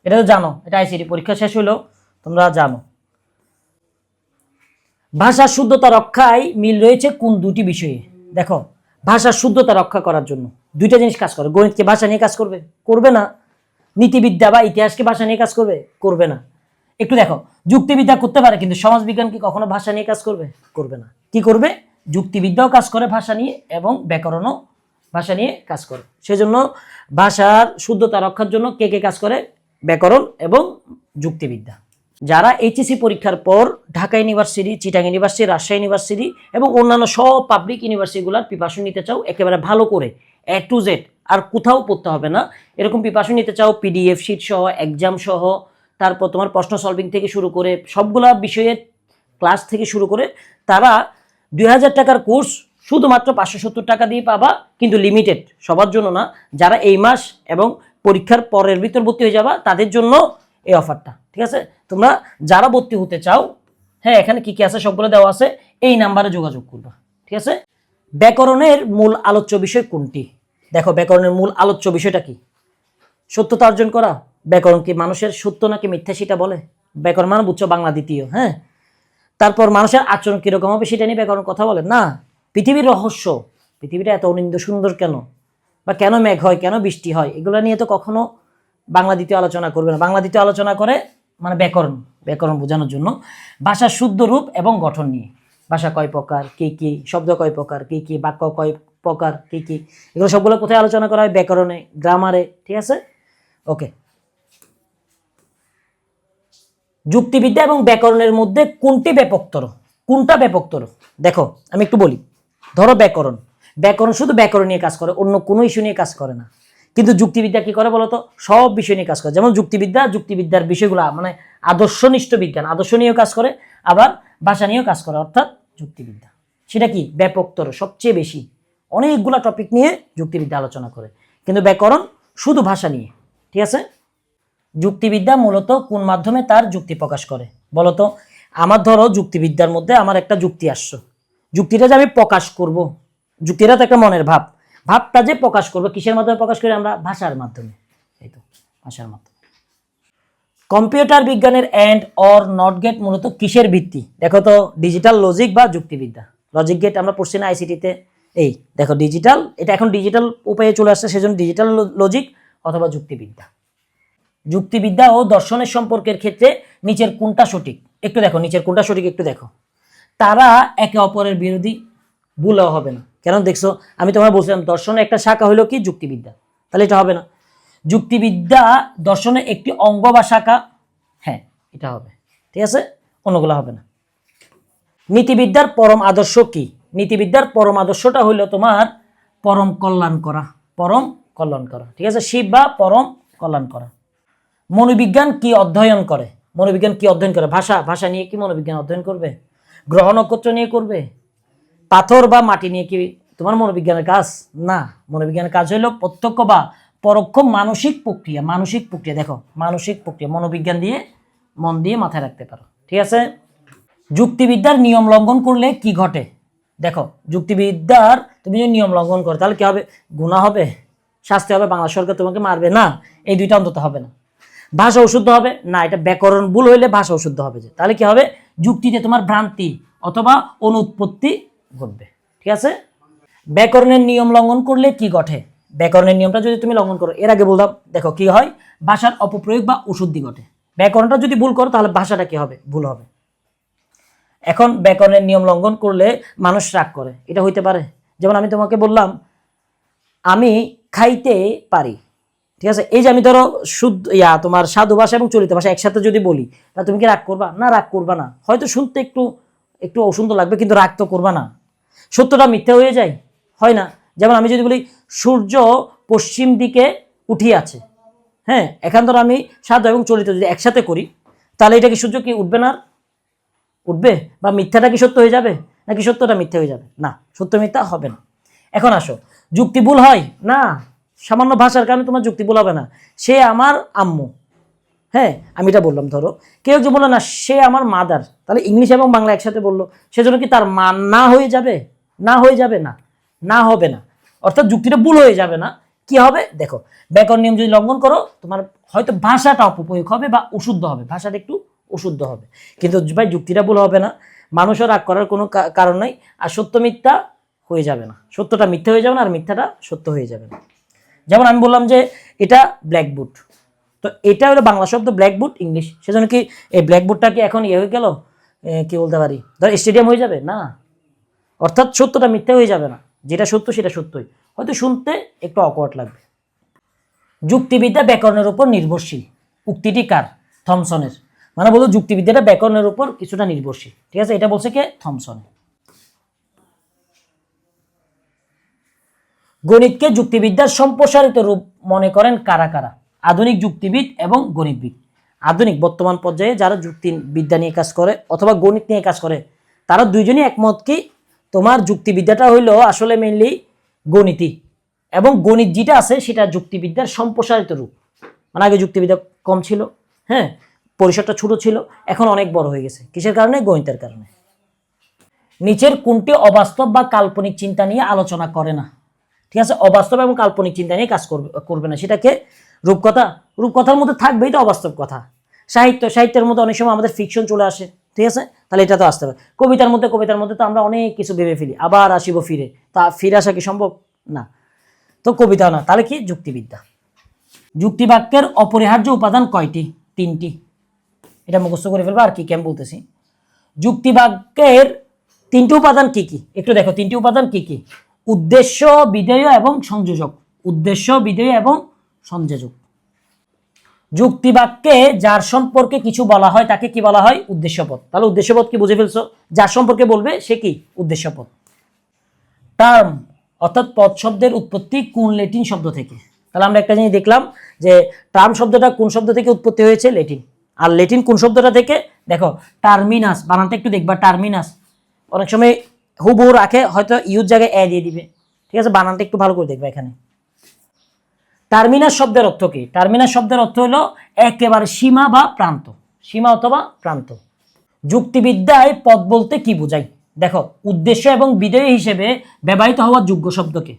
এটা তো জানো, এটা আইসিটি পরীক্ষা শেষ হলো, তোমরা জানো। ভাষার শুদ্ধতা রক্ষায় মিল রয়েছে কোন দুটি বিষয়ে? দেখো, ভাষার শুদ্ধতা রক্ষা করার জন্য দুইটা জিনিস কাজ করে। গণিতকে ভাষা নিয়ে কাজ করবে? করবে না। নীতিবিদ্যা বা ইতিহাসকে ভাষা নিয়ে কাজ করবে? করবে না। একটু দেখো, যুক্তিবিদ্যা করতে পারে, কিন্তু সমাজবিজ্ঞান কি কখনো ভাষা নিয়ে কাজ করবে? করবে না। কি করবে? যুক্তিবিদ্যাও কাজ করে ভাষা নিয়ে, এবং ব্যাকরণও ভাষা নিয়ে কাজ করে। সেজন্য ভাষার শুদ্ধতা রক্ষার জন্য কে কে কাজ করে? ব্যাকরণ এবং যুক্তিবিদ্যা। যারা এইচএসসি পরীক্ষার পর Dhaka university, Chittagong university, Rajshahi university এবং অন্যান্য সব পাবলিক ইউনিভার্সিটিগুলোর প্রিপারেশন নিতে চাও একেবারে ভালো করে, A to Z, আর কোথাও পড়তে হবে না, এরকম প্রিপারেশন নিতে চাও, পিডিএফ শিট সহ, এক্সাম সহ, তারপর তোমার প্রশ্ন সলভিং থেকে শুরু করে সবগুলা বিষয়ের ক্লাস থেকে শুরু করে, তারা 2000 টাকার কোর্স শুধুমাত্র 570 টাকা দিয়ে পাবা, কিন্তু লিমিটেড, সবার জন্য না। যারা এই মাস এবং পরীক্ষার পরের ভিতর ভর্তি হয়ে যাবা তাদের জন্য এই অফারটা, ঠিক আছে? তোমরা যারা ভর্তি হতে চাও, হ্যাঁ, এখানে কি কি আছে সবগুলো দেওয়া আছে, এই নাম্বারে যোগাযোগ করবা, ঠিক আছে? ব্যাকরণের মূল আলোচ্য বিষয় কোনটি? দেখো, ব্যাকরণের মূল আলোচ্য বিষয়টা কি? সত্যতা অর্জন করা। ব্যাকরণ কি মানুষের সত্য নাকি মিথ্যা সেটা বলে। ব্যাকরণ মানে বুঝছো বাংলা দ্বিতীয়, হ্যাঁ। তারপর মানুষের আচরণ কিরকম হবে সেটা নিয়ে ব্যাকরণ কথা বলে না। পৃথিবীর রহস্য, পৃথিবীটা এত অনিন্দ সুন্দর কেন, বা কেন মেঘ হয়, কেন বৃষ্টি হয়, এগুলো নিয়ে তো কখনো বাংলা দ্বিতীয় আলোচনা করবে না। বাংলা দ্বিতীয় আলোচনা করে মানে ব্যাকরণ, ব্যাকরণ বোঝানোর জন্য। ভাষার শুদ্ধ রূপ এবং গঠন নিয়ে, ভাষা কয় প্রকার, কি কি, শব্দ কয় প্রকার, কি কি, বাক্য কয় প্রকার, কি কি, এগুলো সবগুলো কোথায় আলোচনা করা হয়? ব্যাকরণে, গ্রামারে, ঠিক আছে? ওকে। যুক্তিবিদ্যা এবং ব্যাকরণের মধ্যে কোনটি ব্যাপকতর? কোনটা ব্যাপকতর? দেখো, আমি একটু বলি। ধরো ব্যাকরণ, ব্যাকরণ শুধু ব্যাকরণ নিয়ে কাজ করে, অন্য কোনো ইস্যু নিয়ে কাজ করে না। কিন্তু যুক্তিবিদ্যা কি করে বলতো? সব বিষয় নিয়ে কাজ করে। যেমন যুক্তিবিদ্যা, যুক্তিবিদ্যার বিষয়গুলো মানে আদর্শনিষ্ঠ বিজ্ঞান, আদর্শ নিয়েও কাজ করে, আবার ভাষা নিয়েও কাজ করে, অর্থাৎ যুক্তিবিদ্যা সেটা কি ব্যাপকতর, সবচেয়ে বেশি, অনেকগুলা টপিক নিয়ে যুক্তিবিদ্যা আলোচনা করে। কিন্তু ব্যাকরণ শুধু ভাষা নিয়ে, ঠিক আছে? যুক্তিবিদ্যা মূলত কোন মাধ্যমে তার যুক্তি প্রকাশ করে? বলতো, আমার ধরো যুক্তিবিদ্যার মধ্যে আমার একটা যুক্তি আসছে, যুক্তিটা যে আমি প্রকাশ করব, যুক্তিটা তো একটা মনের ভাব, ভাবটা যে প্রকাশ করবো কিসের মাধ্যমে প্রকাশ করি আমরা? ভাষার মাধ্যমে। এই তো, ভাষার মাধ্যমে। কম্পিউটার বিজ্ঞানের এন্ড অর নট গেট মূলত কিসের ভিত্তি? দেখো তো, ডিজিটাল লজিক বা যুক্তিবিদ্যা। লজিক গেট আমরা পড়ছি না আইসিটিতে? এই দেখো, ডিজিটাল, এটা এখন ডিজিটাল উপায়ে চলে আসছে, সেজন্য ডিজিটাল লজিক অথবা যুক্তিবিদ্যা। যুক্তিবিদ্যা ও দর্শনের সম্পর্কের ক্ষেত্রে নিচের কোনটা সঠিক? একটু দেখো, নিচের কোনটা সঠিক একটু দেখো। তারা একে অপরের বিরোধী, ভুলও হবে না। কেন দেখছো, আমি তোমার বলছিলাম দর্শনের একটা শাখা হলো কি? যুক্তিবিদ্যা। তাহলে এটা হবে না। যুক্তিবিদ্যা দর্শনের একটি অঙ্গ বা শাখা, হ্যাঁ, এটা হবে, ঠিক আছে, অন্যগুলো হবে না। নীতিবিদ্যার পরম আদর্শ কি? নীতিবিদ্যার পরম আদর্শটা হইল তোমার পরম কল্যাণ করা, পরম কল্যাণ করা, ঠিক আছে, শিব বা পরম কল্যাণ করা। মনোবিজ্ঞান কি অধ্যয়ন করে? মনোবিজ্ঞান কি অধ্যয়ন করে? ভাষা, ভাষা নিয়ে কি মনোবিজ্ঞান অধ্যয়ন করবে? গ্রহ নক্ষত্র নিয়ে করবে? পাথর বা মাটি নিয়ে কি তোমার মনোবিজ্ঞানের কাজ? না, মনোবিজ্ঞানের কাজ হলো প্রত্যক্ষ বা পরোক্ষ মানসিক প্রক্রিয়া, মানসিক প্রক্রিয়া। দেখো, মানসিক প্রক্রিয়া মনোবিজ্ঞান দিয়ে মন দিয়ে মাথায় রাখতে পারো, ঠিক আছে? যুক্তিবিদ্যার নিয়ম লঙ্ঘন করলে কি ঘটে? দেখো, যুক্তিবিদ্যার তুমি যদি নিয়ম লঙ্ঘন করো তাহলে কি হবে? গুনাহ হবে, শাস্তি হবে, বাংলা সরকার তোমাকে মারবে না, এই দুইটা অন্তত হবে না। ভাষা অশুদ্ধ হবে না, এটা ব্যাকরণ ভুল হইলে ভাষা অশুদ্ধ হবে। যে তাহলে কি হবে, যুক্তিতে তোমার ভ্রান্তি অথবা অনুৎপত্তি ঘটবে। ঠিক আছে, ব্যাকরণের নিয়ম লঙ্ঘন করলে কি ঘটে? ব্যাকরণের নিয়মটা যদি তুমি লঙ্ঘন করো, এর আগে বললাম দেখো কি হয়, ভাষার অপপ্রয়োগ বা অশুদ্ধি ঘটে। ব্যাকরণটা যদি ভুল করো তাহলে ভাষাটা কি হবে, ভুল হবে। এখন ব্যাকরণের নিয়ম লঙ্ঘন করলে মানুষ রাগ করে, এটা হইতে পারে। যেমন আমি তোমাকে বললাম আমি খাইতে পারি, ঠিক আছে, এই যে আমি ধরো শুদ্ধ তোমার সাধু ভাষা এবং চলিত ভাষা একসাথে যদি বলি, তাহলে তুমি কি রাগ করবা? না, রাগ করবা না। হয়তো শুনতে একটু একটু অসুন্দর লাগবে, কিন্তু রাগ তো করবা না। সত্যটা মিথ্যা হয়ে যায়, হয় না? যেমন আমি যদি বলি সূর্য পশ্চিম দিকে উঠিয়ে আছে, হ্যাঁ, এখান ধরো আমি সাধু এবং চলিত যদি একসাথে করি, তাহলে এটা কি সূর্য কি উঠবে না? উঠবে? বা মিথ্যাটা কি সত্য হয়ে যাবে, নাকি সত্যটা মিথ্যা হয়ে যাবে? না, সত্য মিথ্যা হবে না। এখন আসো, যুক্তি ভুল হয় না, সামান্য ভাষার কারণে তোমার যুক্তি ভুল হবে না। সে আমার আম্মু, হ্যাঁ, আমি এটা বললাম, ধরো কেউ যে বললো না সে আমার মাদার, তাহলে ইংলিশ এবং বাংলা একসাথে বললো, সেজন্য কি তার মান না হয়ে যাবে? না হয়ে যাবে না, না হবে না। অর্থাৎ যুক্তিটা ভুল হয়ে যাবে না। কি হবে দেখো, ব্যাকরণ নিয়ম যদি লঙ্ঘন করো, তোমার হয়তো ভাষাটা অপপ্রয়োগ হবে বা অশুদ্ধ হবে, ভাষাটা একটু অশুদ্ধ হবে, কিন্তু ভাই যুক্তিটা ভুল হবে না। মানুষের রাগ করার কোনো কারণ নাই। আর সত্য মিথ্যা হয়ে যাবে না, সত্যটা মিথ্যা হয়ে যাবে না, আর মিথ্যাটা সত্য হয়ে যাবে না। যেমন আমি বললাম যে এটা ব্ল্যাকবোর্ড, তো এটা হলো বাংলা শব্দ, ব্ল্যাকবোর্ড ইংলিশ, সেজন্য কি এই ব্ল্যাকবোর্ডটা কি এখন হয়ে গেল, কি বলতে পারি, ধর স্টেডিয়াম হয়ে যাবে না। অর্থাৎ সত্যটা মিথ্যা হয়ে যাবে না, যেটা সত্য সেটা সত্যই, হয়তো শুনতে একটু অকওয়ার্ড লাগবে। যুক্তিবিদ্যা ব্যাকরণের উপর নির্ভরশীল, উক্তিটি কার? থমসনের। মানে বলতো যুক্তিবিদ্যাটা ব্যাকরণের উপর কিছুটা নির্ভরশীল, ঠিক আছে, এটা বলছে কে? থমসন। গণিতকে যুক্তিবিদ্যার সম্প্রসারিত রূপ মনে করেন কারা কারা? আধুনিক যুক্তিবিদ এবং গণিতবিদ। আধুনিক বর্তমান পর্যায়ে যারা যুক্তিবিদ্যা নিয়ে কাজ করে অথবা গণিত নিয়ে কাজ করে, তারা দুইজনই একমত কি তোমার যুক্তিবিদ্যাটা হইলো আসলে মেইনলি গণিতই, এবং গণিত যেটা আছে সেটা যুক্তিবিদ্যার সম্প্রসারিত রূপ। মানে আগে যুক্তিবিদ্যা কম ছিল, হ্যাঁ, পরিসরটা ছোট ছিল, এখন অনেক বড় হয়ে গেছে। কিসের কারণে? গণিতের কারণে। নিচের কোনটি অবাস্তব বা কাল্পনিক চিন্তা নিয়ে আলোচনা করে না? ঠিক আছে, অবাস্তব এবং কাল্পনিক চিন্তা নিয়ে কাজ করবে না। সেটাকে রূপকথা, রূপকথার মধ্যে থাকবেই তো অবাস্তব কথা। সাহিত্যের মধ্যে অনেক সময় আমাদের ফিকশন চলে আসে, ঠিক আছে, তাহলে এটা তো আসতে হবে। কবিতার মধ্যে তো আমরা অনেক কিছু ভেবে ফেলি, আবার আসিব ফিরে, তা ফিরে আসা কি সম্ভব? না, তো কবিতাও না, তাহলে কি? যুক্তিবিদ্যা। যুক্তিবাক্যের অপরিহার্য উপাদান কয়টি? 3টি। এটা মুখস্থ করে ফেলবো, আর কি আমি বলতেছি। যুক্তিবাক্যের 3টি উপাদান কি কি একটু দেখো। 3টি উপাদান কি কি? উদ্দেশ্য, বিধেয় এবং সংযোজক। উদ্দেশ্য, বিধেয় এবং সংযোজক। যুক্তিবাক্যে যার সম্পর্কে কিছু বলা হয় তাকে কি বলা হয়? উদ্দেশ্যপদ। তাহলে উদ্দেশ্যপদ কি বুঝে ফেলছো? যার সম্পর্কে বলবে সে কি? উদ্দেশ্যপদ। টার্ম অর্থাৎ পদ শব্দের উৎপত্তি কোন ল্যাটিন শব্দ থেকে? তাহলে আমরা একটা জিনিস দেখলাম যে টার্ম শব্দটা কোন শব্দ থেকে উৎপত্তি হয়েছে? ল্যাটিন। আর ল্যাটিন কোন শব্দটা থেকে? দেখো টার্মিনাস, বানানটা একটু দেখবা, টার্মিনাস। অনেক সময় হুবহু রাখে, হয়তো ইউর জায়গায় এ দিয়ে দিবে, ঠিক আছে, বানানটা একটু ভালো করে দেখবা এখানে। টার্মিনাস শব্দের অর্থ কি? টার্মিনাস শব্দের অর্থ হলো একেবারে সীমা বা প্রান্ত, সীমা অথবা প্রান্ত। যুক্তিবিদ্যায় পদ বলতে কি বোঝায়? দেখো, উদ্দেশ্য এবং বিধেয় হিসেবে ব্যবহৃত হওয়ার যোগ্য শব্দকে,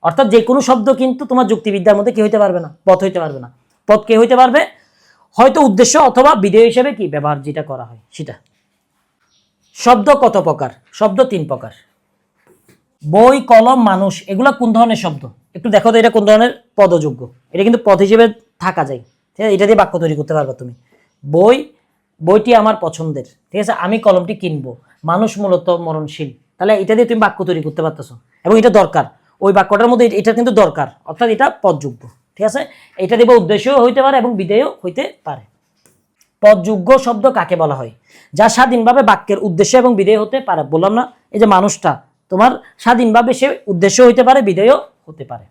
অর্থাৎ যে কোনো শব্দ কিন্তু তোমার যুক্তিবিদ্যার মধ্যে কি হইতে পারবে না? পদ হইতে পারবে না। পদ কে হইতে পারবে? হয়তো উদ্দেশ্য অথবা বিধেয় হিসেবে কি ব্যবহার যেটা করা হয় সেটা। শব্দ কত প্রকার? শব্দ 3 প্রকার। বই, কলম, মানুষ, এগুলা কোন ধরনের শব্দ? একটু দেখো তো এটা কোন ধরনের পদযোগ্য। এটা কিন্তু পদ হিসেবে থাকা যায়, ঠিক আছে, এটা দিয়ে বাক্য তৈরি করতে পারবে তুমি। বই, বইটি আমার পছন্দের, ঠিক আছে, আমি কলমটি কিনবো। মানুষ মূলত মরণশীল, তাহলে এটা দিয়ে তুমি বাক্য তৈরি করতে পারতেছো, এবং এটা দরকার। ওই বাক্যটার মধ্যে এটা কিন্তু দরকার, অর্থাৎ এটা পদযোগ্য, ঠিক আছে। এটা দিব উদ্দেশ্যও হইতে পারে এবং বিধেয়ও হইতে পারে। পদযোগ্য শব্দ কাকে বলা হয়? যা স্বাধীনভাবে বাক্যের উদ্দেশ্য এবং বিধেয় হতে পারে। বললাম না, এই যে মানুষটা তোমার স্বাধীনভাবে সে উদ্দেশ্য হইতে পারে, বিধেয় হতে পারে।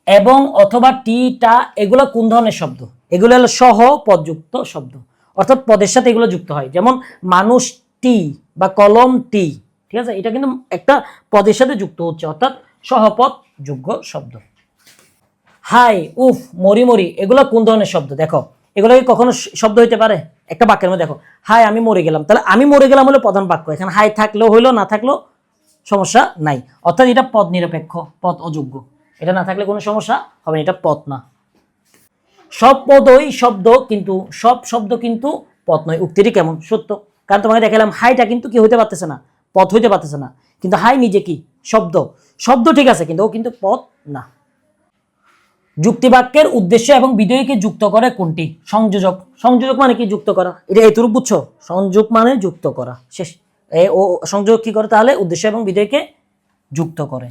এবং অথবা টি, টা, এগুলো কোন ধরনের শব্দ? এগুলো হলো সহ পদযুক্ত শব্দ, অর্থাৎ পদের সাথে এগুলো যুক্ত হয়। যেমন মানুষ টি বা কলম টি, ঠিক আছে, এটা কিন্তু একটা পদের সাথে যুক্ত হচ্ছে, অর্থাৎ সহপদ যোগ্য শব্দ। হাই, উফ, মরি মরি, এগুলো কোন ধরনের শব্দ? দেখো, এগুলো কি কখনো শব্দ হইতে পারে? একটা বাক্যের মধ্যে দেখো, হাই আমি মরে গেলাম, তাহলে আমি মরে গেলাম হলো প্রধান বাক্য, এখানে হাই থাকলেও হইলো, না থাকলেও সমস্যা নাই, অর্থাৎ এটা পদ নিরপেক্ষ, পদ অযোগ্য, এটা না থাকলে কোনো সমস্যা হবে না, এটা পদ না। সব পদই শব্দ, কিন্তু সব শব্দ কিন্তু পদ নয়। উক্তিটি কেমন? সত্য। কারণ তোমাকে দেখালাম হাইটা কিন্তু কি হইতে পারতেছে না, পদ হইতে পারতেছে না, কিন্তু হাই নিজে কি শব্দ। শব্দ ঠিক আছে, কিন্তু ও কিন্তু পদ না। যুক্তিবাক্যের উদ্দেশ্য এবং বিধেয়কে যুক্ত করে কোনটি? সংযোজক। সংযোজক মানে কি? যুক্ত করা। এটা এতটুকু বুঝছো? সংযোগ মানে যুক্ত করা, শেষ। ও সংযোগ কি করে তাহলে? উদ্দেশ্য এবং বিধেয়কে যুক্ত করে।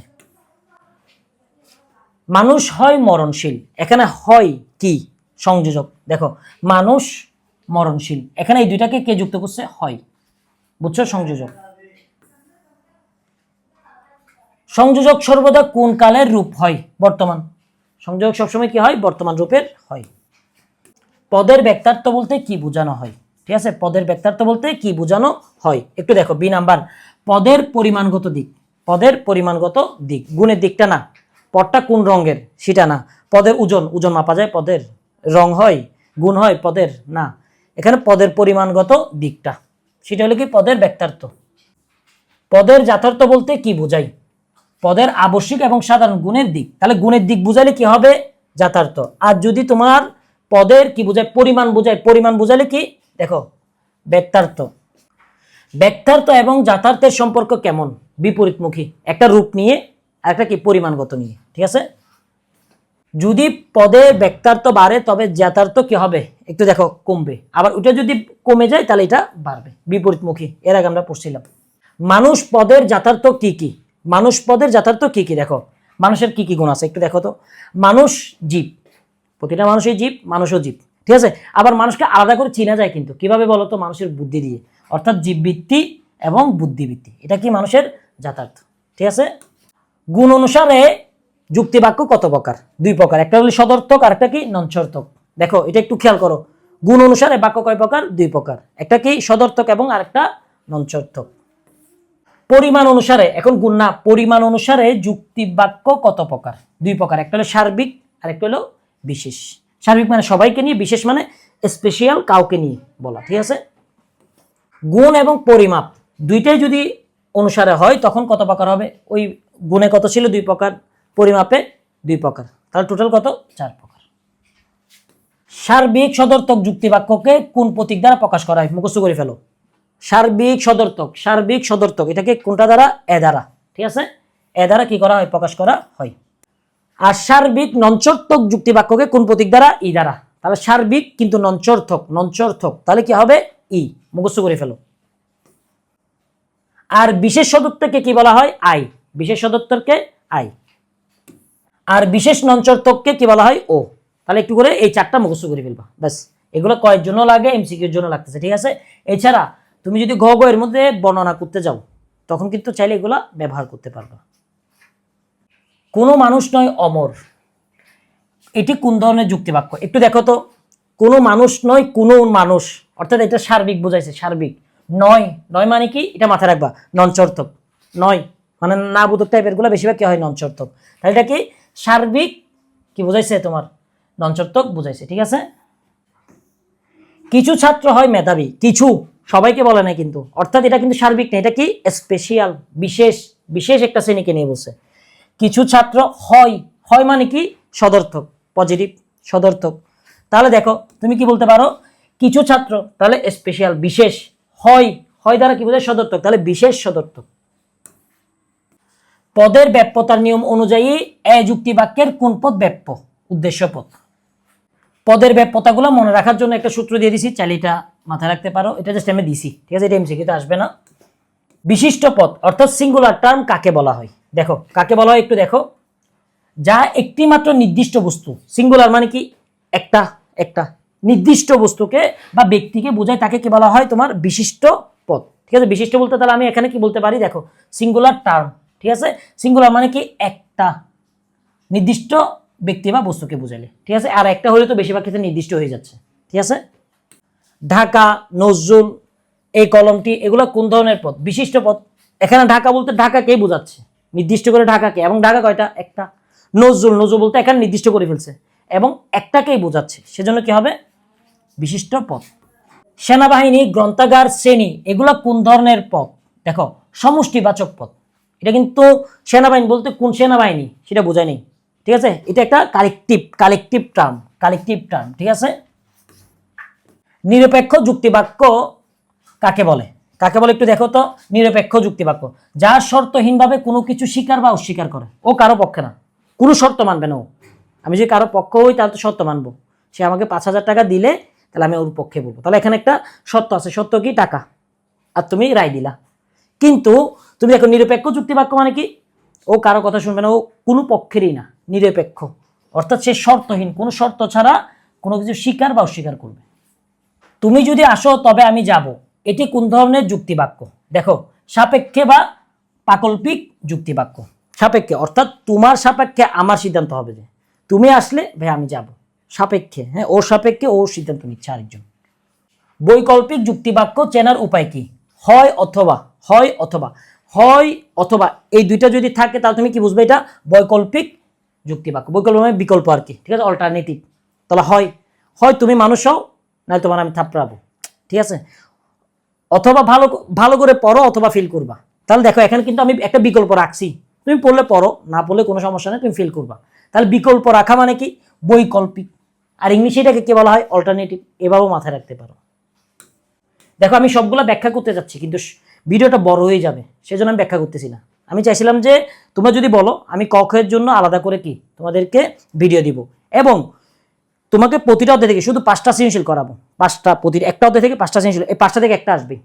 মানুষ হয় মরণশীল, এখানে হয় কি? সংযোজক। দেখো, মানুষ মরণশীল, এখানে এই দুইটাকে কে যুক্ত করছে? হয়। বুঝছো? সংযোজক। সংযোজক সর্বদা কোন কালের রূপ হয়? বর্তমান। সংযোজক সবসময় কি হয়? বর্তমান রূপের হয়। পদের ব্যক্তার্থ বলতে কি বোঝানো হয়? ঠিক আছে, পদের ব্যক্তার্থ বলতে কি বোঝানো হয়? একটু দেখো, বি নাম্বার, পদের পরিমাণগত দিক। পদের পরিমাণগত দিক, গুণের দিকটা না। পদটা কোন রঙের সেটা না। পদের ওজন, ওজন মাপা যায় পদের? রং হয়, গুণ হয় পদের? না। এখানে পদের পরিমাণগত দিকটা, সেটা হলো কি পদের ব্যক্তার্থ। পদের যথার্থ বলতে কি বোঝায়? পদের আবশ্যিক এবং সাধারণ গুণের দিক। তাহলে গুণের দিক বুঝাইলে কি হবে? যথার্থ। আর যদি তোমার পদের কি বোঝায়? পরিমাণ বোঝায়। পরিমাণ বুঝাইলে কি? দেখো, ব্যক্তার্থ। ব্যক্তার্থ এবং যথার্থের সম্পর্ক কেমন? বিপরীতমুখী। একটা রূপ নিয়ে আর একটা কি পরিমাণগত নিয়ে। ঠিক আছে, যদি পদে ব্যক্তার্থ বাড়ে তবে যথার্থ কি হবে? একটু দেখো, কমবে। আবার ওটা যদি কমে যায় তাহলে এটা বাড়বে, বিপরীতমুখী। এর আগে আমরা পড়ছিলাম। মানুষ পদের যথার্থ কি কি? মানুষ পদের যথার্থ কি কি? দেখো, মানুষের কি কি গুণ আছে একটু দেখো তো। মানুষ জীব, প্রতিটা মানুষই জীব, মানুষও জীব। ঠিক আছে, আবার মানুষকে আলাদা করে চেনা যায় কিন্তু কিভাবে বলো তো? মানুষের বুদ্ধি দিয়ে, অর্থাৎ জীববৃত্তি এবং বুদ্ধিবৃত্তি। এটা কি মানুষের যথার্থ। ঠিক আছে, গুণ অনুসারে যুক্তিবাক্য কত প্রকার? দুই প্রকার। একটা হলো সদর্থক আর একটা কি নঞ্চর্থক। দেখো, এটা একটু খেয়াল করো। গুণ অনুসারে বাক্য কয় প্রকার? দুই প্রকার। একটা কি সদর্থক এবং আরেকটা নঞ্চর্থক। পরিমাণ অনুসারে, এখন গুণ না, পরিমাণ অনুসারে যুক্তি বাক্য কত প্রকার? দুই প্রকার। একটা হলো সার্বিক আর একটা হলো বিশেষ। সার্বিক মানে সবাইকে নিয়ে, বিশেষ মানে স্পেশাল কাউকে নিয়ে বলা। ঠিক আছে, গুণ এবং পরিমাপ দুইটাই যদি অনুসারে হয় তখন কত প্রকার হবে? ওই গুণে কত ছিল? দুই প্রকার, পরিমাপে দুই প্রকার, তাহলে টোটাল কত? চার প্রকার। সার্বিক সদর্থক যুক্তি বাক্যকে কোন প্রতীক দ্বারা প্রকাশ করা হয়? মুখস্থ করে ফেলো। সার্বিক সদর্থক, সার্বিক সদর্থক এটাকে কোনটা দ্বারা? এ দ্বারা। ঠিক আছে, এ দ্বারা কি করা হয়? প্রকাশ করা হয়। আর সার্বিক নঞ্চর্থক যুক্তি বাক্যকে কোন প্রতীক দ্বারা? ই দ্বারা। তাহলে সার্বিক কিন্তু নঞ্চর্থক, নঞ্চর্থক তাহলে কি হবে? ই। মুখস্থ করে ফেলো। আর বিশেষ সদর্থককে কি বলা হয়? আই। বিশেষ সদর্থককে আই। আর বিশেষ নঞ্চর্থককে কি বলা হয়? ও। তাহলে একটু করে এই চারটা মুখস্থ করে ফেলবা, ব্যাস। এগুলো কয়ের জন্য লাগে? এমসিকিউর জন্য লাগতেছে। ঠিক আছে, এছাড়া তুমি যদি ঘ এর মধ্যে বর্ণনা করতে যাও তখন কিন্তু চাইলে এগুলা ব্যবহার করতে পারবা। কোনো মানুষ নয় অমর, এটি কোন ধরনের যুক্তিবাক্য? একটু দেখো তো। কোনো মানুষ নয়, কোনো মানুষ, অর্থাৎ এটা সার্বিক বোঝাইছে। সার্বিক নয়, নয় মানে কি? এটা মাথায় রাখবা, নঞ্চর্থক। নয় মানে না বোধক টাইপের গুলো বেশিরভাগ কি হয়? নঞ্চর্থক। তাহলে এটা কি? সার্বিক কি বোঝাইছে? তোমার নঞ্চর্থক বুঝাইছে। ঠিক আছে, কিছু ছাত্র হয় মেধাবী, কিছু, সবাইকে বলে না কিন্তু, অর্থাৎ এটা কিন্তু সার্বিক না, এটা কি? স্পেশাল, বিশেষ। বিশেষ একটা শ্রেণীকে নিয়ে বলছে। কিছু ছাত্র হয়, হয় মানে কি? সদর্থক, পজিটিভ, সদর্থক। তাহলে দেখো, তুমি কি বলতে পারো? কিছু ছাত্র, তাহলে স্পেশাল, বিশেষ। হয়, হয় দ্বারা কি বোঝায়? সদর্থক, তাহলে বিশেষ সদর্থক। পদের ব্যাপ্যতার নিয়ম অনুযায়ী এ যুক্তি বাক্যের কোন পদ ব্যাপ্য? উদ্দেশ্য পদ। পদের ব্যাপ্যতাগুলো মনে রাখার জন্য একটা সূত্র দিয়ে দিছি, চাইলে এটা মাথায় রাখতে পারো। এটা জাস্ট আমি দিছি। ঠিক আছে, এটা এমসিকিউতে আসবে না। বিশিষ্ট পদ অর্থাৎ সিঙ্গুলার টার্ম কাকে বলা হয়? দেখো, কাকে বলা হয় একটু দেখো। যা একটি মাত্র নির্দিষ্ট বস্তু, সিঙ্গুলার মানে কি? একটা, একটা নির্দিষ্ট বস্তুকে বা ব্যক্তিকে বোঝায়, তাকে কি বলা হয়? তোমার বিশিষ্ট পদ। ঠিক আছে, বিশিষ্ট বলতে তাহলে আমি এখানে কি বলতে পারি? দেখো, সিঙ্গুলার টার্ম। ঠিক আছে, সিঙ্গুলার মানে কি? একটা নির্দিষ্ট ব্যক্তি বা বস্তুকে বোঝালে। ঠিক আছে, আর একটা হলে তো বেশিরভাগ ক্ষেত্রে নির্দিষ্ট হয়ে যাচ্ছে। ঠিক আছে, ঢাকা, নজরুল, এই কলমটি, এগুলো কোন ধরনের পদ? বিশিষ্ট পদ। এখানে ঢাকা বলতে ঢাকাকে বোঝাচ্ছে, নির্দিষ্ট করে ঢাকাকে। এবং ঢাকা কয়টা? একটা। নজরুল, নজরুল বলতে এখানে নির্দিষ্ট করে ফেলছে এবং একটাকেই বোঝাচ্ছে, সেজন্য কি হবে? বিশিষ্ট পদ। সেনাবাহিনী, গ্রন্থাগার, শ্রেণী, এগুলো কোন ধরনের পদ? দেখো, সমষ্টিবাচক পদ। এটা কিন্তু সেনাবাহিনী বলতে কোন সেনাবাহিনী সেটা বোঝায় নেই, ঠিক আছে, এটা একটা কালেকটিভ টার্ম, ঠিক আছে। নিরপেক্ষ যুক্তিবাক্য কাকে বলে? একটু দেখো তো। নিরপেক্ষ যুক্তিবাক্য যার শর্তহীনভাবে কোনো কিছু স্বীকার বা অস্বীকার করে। ও কারো পক্ষে না, কোনো শর্ত মানবে না ও। আমি যদি কারো পক্ষ হই তাহলে তো শর্ত মানবো। সে আমাকে 5,000 টাকা দিলে তাহলে আমি ওর পক্ষে বলবো। তাহলে এখানে একটা শর্ত আছে, শর্ত কি? টাকা। আর তুমি রায় দিলা। কিন্তু তুমি দেখো নিরপেক্ষ যুক্তিবাক্য মানে কি? ও কারো কথা শুনবে না, ও কোনো পক্ষেরই না, নিরপেক্ষ। অর্থাৎ সে শর্তহীন, কোনো শর্ত ছাড়া কোনো কিছু স্বীকার বা অস্বীকার করবে। তুমি যদি আসো তবে আমি যাব, এটি কোন ধরনের যুক্তিবাক্য? দেখো, সাপেক্ষে বা পাকল্পিক যুক্তিবাক্য। সাপেক্ষে অর্থাৎ তোমার সাপেক্ষে আমার সিদ্ধান্ত হবে যে তুমি আসলে ভাই আমি যাব। সাপেক্ষে, হ্যাঁ, ওর সাপেক্ষে ও সিদ্ধান্ত নিচ্ছে আরেকজন। বৈকল্পিক যুক্তিবাক্য চেনার উপায় কি? হয় অথবা এই দুইটা যদি থাকে তাহলে তুমি কি বুঝবে? এটা বৈকল্পিক যুক্তিবাক্য। বৈকল্প মানে বিকল্প আর কি, ঠিক আছে, অল্টারনেটিভ। তাহলে হয় তুমি মানুষ হও, নাহলে তোমার আমি থাপড়াবো, ঠিক আছে। অথবা ভালো করে পড়ো অথবা ফিল করবা। তাহলে দেখো এখানে কিন্তু আমি একটা বিকল্প রাখছি, তুমি পড়লে পড়ো, না পড়লে কোনো সমস্যা নেই, তুমি ফিল করবা। তাহলে বিকল্প রাখা মানে কি? বৈকল্পিক। আর ইংলিশে এটাকে কি বলা হয়? অল্টারনেটিভ। এভাবেও মাথায় রাখতে পারো। দেখো আমি সবগুলো ব্যাখ্যা করতে যাচ্ছি কিন্তু ভিডিওটা বড় হয়ে যাবে, সেজন্য আমি ব্যাখ্যা করতেছি না। আমি চাইছিলাম যে তোমরা যদি বলো আমি ক খ এর জন্য আলাদা করে কি তোমাদেরকে ভিডিও দিব, এবং তোমাকে প্রতিটা অধ্যায় থেকে শুধু 5টা সৃজনশীল করাবো। একটা অধ্যায় থেকে 5টা সৃজনশীল, এই 5টা থেকে একটা আসবে।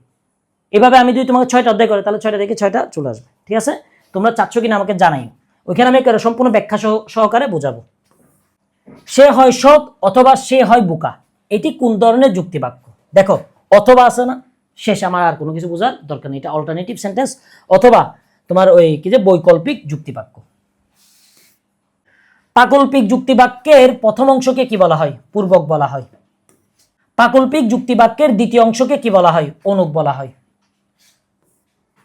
এভাবে আমি যদি তোমাকে 6টা অধ্যায় করে তাহলে 6টা থেকে 6টা চলে আসবে, ঠিক আছে। তোমরা চাচ্ছ কিনা আমাকে জানাই, ওইখানে আমি সম্পূর্ণ ব্যাখ্যা সহকারে বোঝাবো। সে হয় সৎ অথবা সে হয় বোকা, এটি কোন ধরনের যুক্তিবাক্য? দেখো অথবা আছে না, শেষ, আমার আর কোনো কিছু বোঝার দরকার নেই, এটা অল্টারনেটিভ সেন্টেন্স অথবা তোমার ওই কি যে বৈকল্পিক যুক্তিবাক্য। পাকল্পিক যুক্তিবাক্যের প্রথম অংশকে কি বলা হয়? পূর্বক বলা হয়। পাকল্পিক যুক্তিবাক্যের দ্বিতীয় অংশকে কি বলা হয়? অনুক বলা হয়।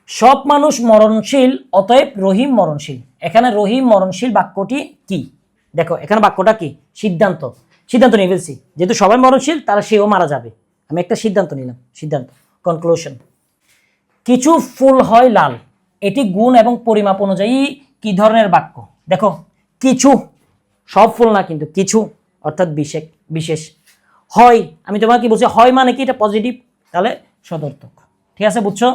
সব মানুষ মরণশীল, অতএব রহিম মরণশীল। এখানে রহিম মরণশীল বাক্যটি কি? দেখো এখানে বাক্যটা কি? সিদ্ধান্ত নিয়ে ফেলছি, যেহেতু সবাই মরণশীল তাহলে সেও মারা যাবে। আমি একটা সিদ্ধান্ত নিলাম, কনক্লুশন। কিছু ফুল হয় লাল, এটি গুণ এবং পরিমাপ অনুযায়ী কি ধরনের বাক্য? দেখো কিছু, সব ফুল না কিন্তু কিছু, অর্থাৎ বিশেষ। হয়, আমি তোমাকে কি বলছি? হয় মানে কি? এটা পজিটিভ, তাহলে সদর্থক, ঠিক আছে, বুঝছো?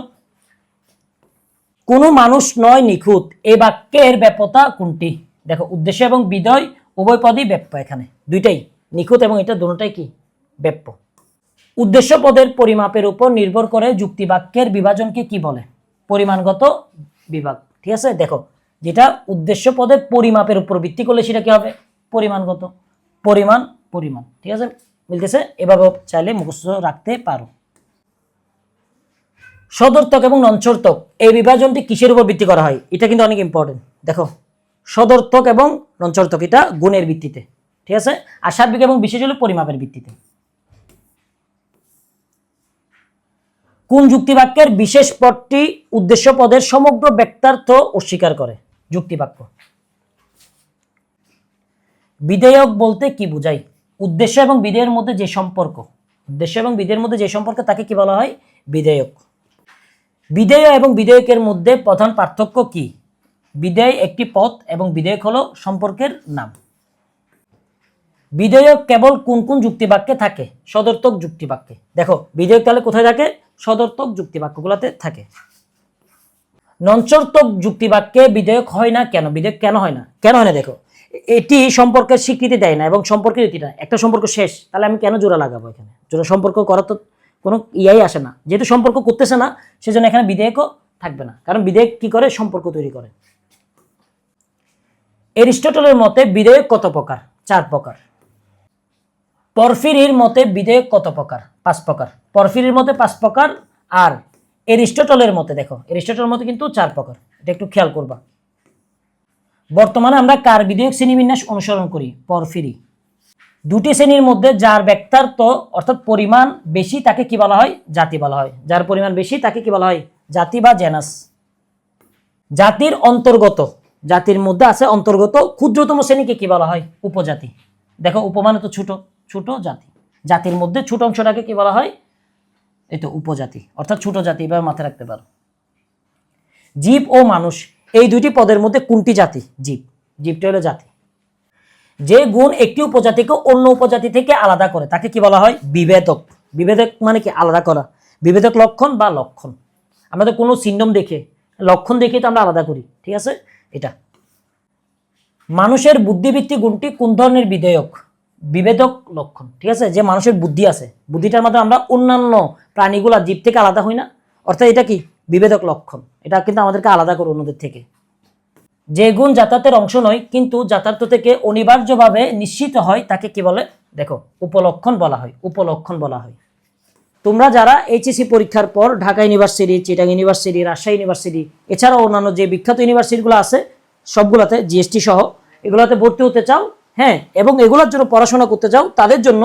কোনো মানুষ নয় নিখুঁত, এই বাক্যের ব্যাপ্যতা কোনটি? দেখো উদ্দেশ্য এবং বিধেয় উভয় পদই ব্যাপ্য, এখানে দুইটাই নিখুঁত এবং এটা দুটোটাই কি? ব্যাপ্য। উদ্দেশ্য পদের পরিমাপের উপর নির্ভর করে যুক্তিবাক্যের বিভাজনকে কি বলে? পরিমাণগত বিভাগ, ঠিক আছে। দেখো যেটা উদ্দেশ্য পদের পরিমাপের উপর ভিত্তি করলে সেটা কি হবে? পরিমাণগত। পরিমাণ, ঠিক আছে, মিলতেছে। এভাবে চাইলে মুখস্থ রাখতে পারো। সদর্থক এবং নঞ্চর্থক এই বিভাজনটি কিসের উপর ভিত্তি করা হয়? এটা কিন্তু অনেক ইম্পর্টেন্ট। দেখো সদর্থক এবং নঞ্চর্থক এটা গুণের ভিত্তিতে, ঠিক আছে, আর সার্বিক এবং বিশেষ হলো পরিমাপের ভিত্তিতে। কোন যুক্তিবাক্যের বিশেষ পদটি উদ্দেশ্য পদের সমগ্র ব্যক্তার্থ অস্বীকার করে? যুক্তিবাক্য। বিধেয়ক বলতে কি বোঝায়? উদ্দেশ্য এবং বিধেয়ের মধ্যে যে সম্পর্ক, তাকে কি বলা হয়? বিধেয়ক। বিধেয় এবং বিধেয়কের মধ্যে প্রধান পার্থক্য কি? বিধেয় একটি পদ এবং বিধেয়ক হলো সম্পর্কের নাম। বিধেয়ক কেবল কোন কোন যুক্তিবাক্যে থাকে? সদর্থক যুক্তিবাক্যে। দেখো বিধেয়ক তাহলে কোথায় থাকে? সদর্থক যুক্তিবাক্যগুলোতে থাকে। নঞ্চর্থক যুক্তিবাক্যে বিধেয়ক হয় না কেন? বিধেয়ক কেন হয় না? দেখো এটি সম্পর্কের স্বীকৃতি দেয় না এবং সম্পর্কের রীতি না। একটা সম্পর্ক শেষ, তাহলে আমি কেন জোড়া লাগাবো? এখানে জোড়া সম্পর্ক করা তো কোনো ইয়াই আসে না, যেহেতু সম্পর্ক করতেছে না সেজন্য এখানে বিধেয়কও থাকবে না, কারণ বিধেয়ক কি করে? সম্পর্ক তৈরি করে। এরিস্টটলের মতে বিধেয়ক কত প্রকার? 4 প্রকার। পরফিরির মতে বিধেয়ক কত প্রকার? 5 প্রকার। পরফিরির মতে 5 প্রকার, আর এরিস্টটলের মতে, দেখো এরিস্টটলের মতে কিন্তু 4 প্রকার, এটা একটু খেয়াল করবা। বর্তমানে আমরা কার বিধেয়ক শ্রেণীবিন্যাস অনুসরণ করি? পরফিরি। দুটি শ্রেণীর মধ্যে যার ব্যক্তার্থ অর্থাৎ পরিমাণ বেশি তাকে কি বলা হয়? জাতি বলা হয়। যার পরিমাণ বেশি তাকে কি বলা হয়? জাতি বা জেনাস। জাতির অন্তর্গত, জাতির মধ্যে আছে অন্তর্গত ক্ষুদ্রতম শ্রেণীকে কি বলা হয়? উপজাতি। দেখো উপমানে তো ছোট জাতি, জাতির মধ্যে ছোট অংশটাকে কি বলা হয়? এই তো উপজাতি, অর্থাৎ ছোট জাতি, এভাবে মাথায় রাখতে পারো। জীব ও মানুষ এই দুইটি পদের মধ্যে কোনটি জাতি? জীবটা হলো জাতি। যে গুণ একটি উপজাতিকে অন্য উপজাতি থেকে আলাদা করে তাকে কি বলা হয়? বিভেদক। বিভেদক মানে কি? আলাদা করা। বিভেদক লক্ষণ বা লক্ষণ, আমাদের কোনো সিম্পটম দেখে, লক্ষণ দেখে তো আমরা আলাদা করি, ঠিক আছে? এটা মানুষের বুদ্ধিবৃত্তি গুণটি কোন ধরনের বিধেয়ক? বিভেদক লক্ষণ, ঠিক আছে? যে মানুষের বুদ্ধি আছে, বুদ্ধিটার মাধ্যমে আমরা অন্যান্য প্রাণীগুলা জীব থেকে আলাদা হই না, অর্থাৎ এটা কি? বিভেদক লক্ষণ। এটা কিন্তু আমাদেরকে আলাদা করে অন্যদের থেকে। যে গুণ যাতায়াতের অংশ নয় কিন্তু যাতায়াত থেকে অনিবার্যভাবে নিশ্চিত হয় তাকে কি বলে? দেখো, উপলক্ষণ বলা হয়। উপলক্ষণ বলা হয়। তোমরা যারা এইচএসসি পরীক্ষার পর Dhaka university, Chittagong university, Rajshahi university এছাড়াও অন্যান্য যে বিখ্যাত ইউনিভার্সিটিগুলো আছে সবগুলোতে জিএসটি সহ এগুলোতে ভর্তি হতে চাও, হ্যাঁ, এবং এগুলোর জন্য পড়াশোনা করতে চাও, তাদের জন্য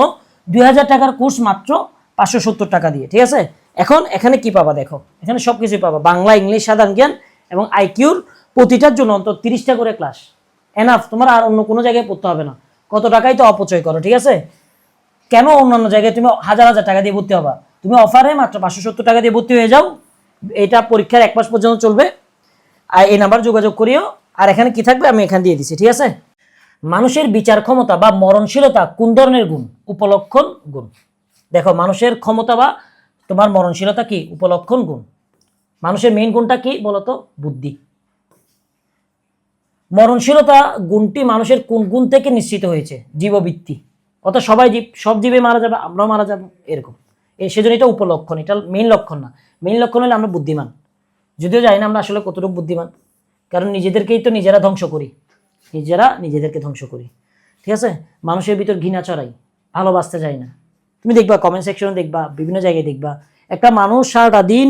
2000 টাকার কোর্স মাত্র 570 টাকা দিয়ে, ঠিক আছে? এখন এখানে কি পাবা? দেখো, এখানে সব কিছুই পাবা। বাংলা, ইংলিশ, সাধারণ জ্ঞান এবং আইকিউর প্রতিটার জন্য অন্তত 30টা করে ক্লাস। এনাফ, তোমার আর অন্য কোনো জায়গায় পড়তে হবে না। কত টাকাই তো অপচয় করো, ঠিক আছে? কেন অন্যান্য জায়গায় তুমি হাজার হাজার টাকা দিয়ে ভর্তি হবা? তুমি অফারে মাত্র 570 টাকা দিয়ে ভর্তি হয়ে যাও। এটা পরীক্ষার 1 মাস পর্যন্ত চলবে। আর এই নাম্বার যোগাযোগ করিও। আর এখানে কি থাকবে আমি এখানে দিয়ে দিচ্ছি, ঠিক আছে? মানুষের বিচার ক্ষমতা বা মরণশীলতা কোন ধরনের গুণ? উপলক্ষণ গুণ। দেখো, মানুষের ক্ষমতা বা তোমার মরণশীলতা কি? উপলক্ষণ গুণ। মানুষের মেইন গুণটা কি বলতো? বুদ্ধি। মরণশীলতা গুণটি মানুষের কোন গুণ থেকে নিশ্চিত হয়েছে? জীববৃত্তি। অর্থাৎ সবাই জীব, সব জীবে মারা যাবে, আমরাও মারা যাব, এরকম। সেজন্য এটা উপলক্ষণ, এটা মেইন লক্ষণ না। মেইন লক্ষণ হলে আমরা বুদ্ধিমান, যদিও জানি না আমরা আসলে কতটুকু বুদ্ধিমান, কারণ নিজেদেরকেই তো নিজেরা ধ্বংস করি, নিজেরা নিজেদেরকে ধ্বংস করি, ঠিক আছে? মানুষের ভিতর ঘৃণা চড়াই, ভালোবাসতে চাই না। তুমি দেখবা কমেন্ট সেকশনে, দেখবা বিভিন্ন জায়গায়, দেখবা একটা মানুষ সারাটা দিন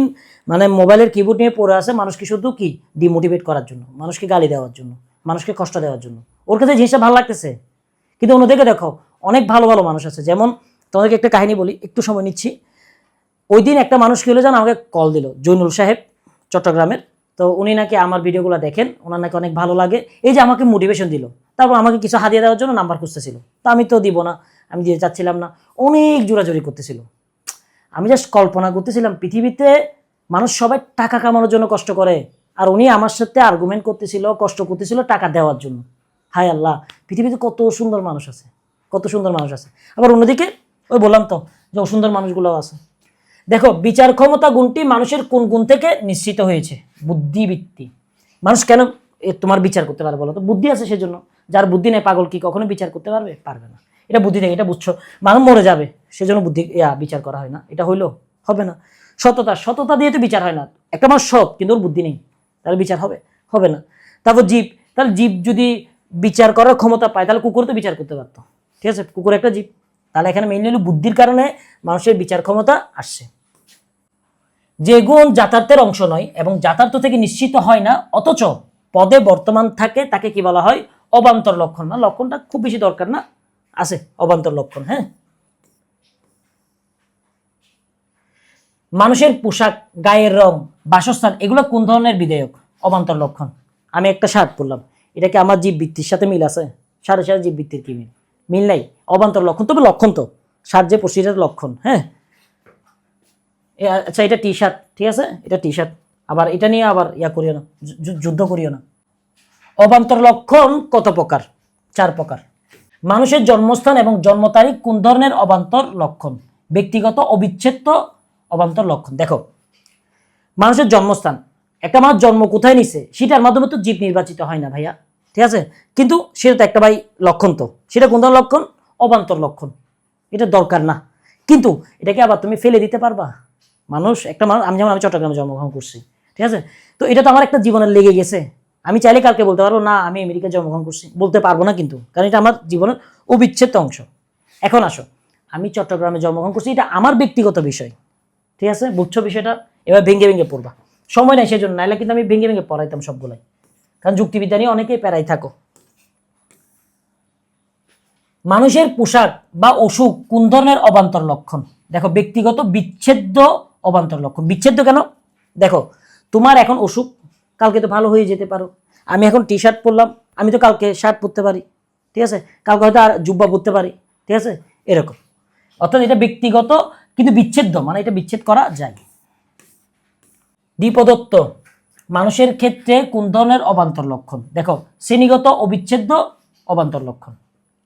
মানে মোবাইলের কিবোর্ড নিয়ে পড়ে আছে, মানুষকে শুধু কি ডিমোটিভেট করার জন্য, মানুষকে গালি দেওয়ার জন্য, মানুষকে কষ্ট দেওয়ার জন্য। ওর কাছে জিনিসটা ভালো লাগতেছে, কিন্তু অন্যদিকে দেখো অনেক ভালো ভালো মানুষ আছে। যেমন তোমাদেরকে একটা কাহিনী বলি, একটু সময় নিচ্ছি। ওই দিন একটা মানুষ কি হলো জানো, আমাকে কল দিল, জৈনুল সাহেব, চট্টগ্রামের। তো উনি নাকি আমার ভিডিওগুলো দেখেন, ওনার নাকি অনেক ভালো লাগে, এই যে আমাকে মোটিভেশন দিল। তারপর আমাকে কিছু হাদিয়া দেওয়ার জন্য নাম্বার খুঁজতেছিল, তা আমি তো দিব না, আমি দিয়ে চাচ্ছিলাম না, অনেক জোরাজোরি করতেছিল। আমি জাস্ট কল্পনা করতেছিলাম পৃথিবীতে মানুষ সবাই টাকা কামানোর জন্য কষ্ট করে, আর উনি আমার সাথে আর্গুমেন্ট করতেছিল, কষ্ট করতেছিল টাকা দেওয়ার জন্য। হায় আল্লাহ, পৃথিবীতে কত সুন্দর মানুষ আছে, কত সুন্দর মানুষ আছে। আবার অন্যদিকে ওই বললাম তো যে অসুন্দর মানুষগুলোও আছে। দেখো, বিচার ক্ষমতা গুণটি মানুষের কোন গুণ থেকে নিশ্চিত হয়েছে? বুদ্ধিবৃত্তি। মানুষ কেন তোমার বিচার করতে পারে বলো তো? বুদ্ধি আছে সেজন্য। যার বুদ্ধি নেই, পাগল কি কখনো বিচার করতে পারবে? পারবে না। এটা বুদ্ধি থেকে, এটা বুঝছো? মানুষ মরে যাবে সেজন্য বুদ্ধি বিচার করা হয় না, এটা হইলো হবে না। সততা, সততা দিয়ে তো বিচার হয় না। একটা মানুষ সৎ কিন্তু ওর বুদ্ধি নেই, তাহলে বিচার হবে? হবে না। তারপর জীব, তাহলে জীব যদি বিচার করার ক্ষমতা পায় তাহলে কুকুর তো বিচার করতে পারতো, ঠিক আছে? কুকুর একটা জীব। তাহলে এখানে মেইনলি হলো বুদ্ধির কারণে মানুষের বিচার ক্ষমতা আসছে। যে গুণ যাতায়াতের অংশ নয় এবং যাতায়াত থেকে নিশ্চিত হয় না অথচ পদে বর্তমান থাকে তাকে কি বলা হয়? অবান্তর লক্ষণ। না, লক্ষণটা খুব বেশি দরকার না, আছে অবান্তর লক্ষণ। হ্যাঁ, মানুষের পোশাক, গায়ের রং, বাসস্থান এগুলো কোন ধরনের বিধেয়ক? অবান্তর লক্ষণ। আমি একটা শার্ট পরলাম, এটা কি আমার জীববৃত্তির সাথে মিল আছে? শার্টের সাথে জীববৃত্তির কি মিল? মিল নাই, অবান্তর লক্ষণ। তবে লক্ষণ তো, শার্ট যে পরছি এটার লক্ষণ। হ্যাঁ, আচ্ছা এটা টি শার্ট, ঠিক আছে, এটা টি শার্ট। আবার এটা নিয়ে আবার করিও না, যুদ্ধ করিও না। অবান্তর লক্ষণ কত প্রকার? 4 প্রকার। মানুষের জন্মস্থান এবং জন্ম তারিখ কোন ধরনের অবান্তর লক্ষণ? ব্যক্তিগত অবিচ্ছেদ্য অবান্তর লক্ষণ। দেখো, মানুষের জন্মস্থান, একটা মানুষ জন্ম কোথায় নিছে সেটার মাধ্যমে তো জীব নির্বাচিত হয় না ভাইয়া, ঠিক আছে? কিন্তু সেটা তো একটা ভাই লক্ষণ, তো সেটা কোন ধরনের লক্ষণ? অবান্তর লক্ষণ। এটা দরকার না, কিন্তু এটাকে আবার তুমি ফেলে দিতে পারবা? মানুষ, একটা মানুষ, আমি যেমন আমি চট্টগ্রামে জন্মগ্রহণ করছি, ঠিক আছে? তো এটা তো আমার একটা জীবনের লেগে গেছে। আমি চাইলে কালকে বলতে পারবো না আমি আমেরিকায় জন্মগ্রহণ করছি, বলতে পারবো না কিন্তু, কারণ এটা আমার জীবনের অবিচ্ছেদ্য অংশ। এখন আসো, আমি চট্টগ্রামে জন্মগ্রহণ করছি, এটা আমার ব্যক্তিগত বিষয়, ঠিক আছে? বুঝছো বিষয়টা? এবার ভেঙে ভেঙে পড়বা, সময় নাই সেজন্য, নাইলে কিন্তু আমি ভেঙে ভেঙে পড়াইতাম সবগুলাই, কারণ যুক্তিবিদ্যা নিয়ে অনেকেই প্যারাই থাকো। মানুষের পোশাক বা অসুখ কোন ধরনের অবান্তর লক্ষণ? দেখো, ব্যক্তিগত বিচ্ছেদ্য অবান্তর লক্ষণ। বিচ্ছেদ্য কেন? দেখো, তোমার এখন অসুখ, কালকে তো ভালো হয়ে যেতে পারো। আমি এখন টি শার্ট পরলাম, আমি তো কালকে শার্ট পরতে পারি, ঠিক আছে? কালকে হয়তো আর জুব্বা পরতে পারি, ঠিক আছে? এরকম। অর্থাৎ এটা ব্যক্তিগত কিন্তু বিচ্ছেদ্য, মানে এটা বিচ্ছেদ করা যায়। দ্বিপদত্ব মানুষের ক্ষেত্রে কোন ধরনের অবান্তর লক্ষণ? দেখো, শ্রেণীগত অবিচ্ছেদ্য অবান্তর লক্ষণ।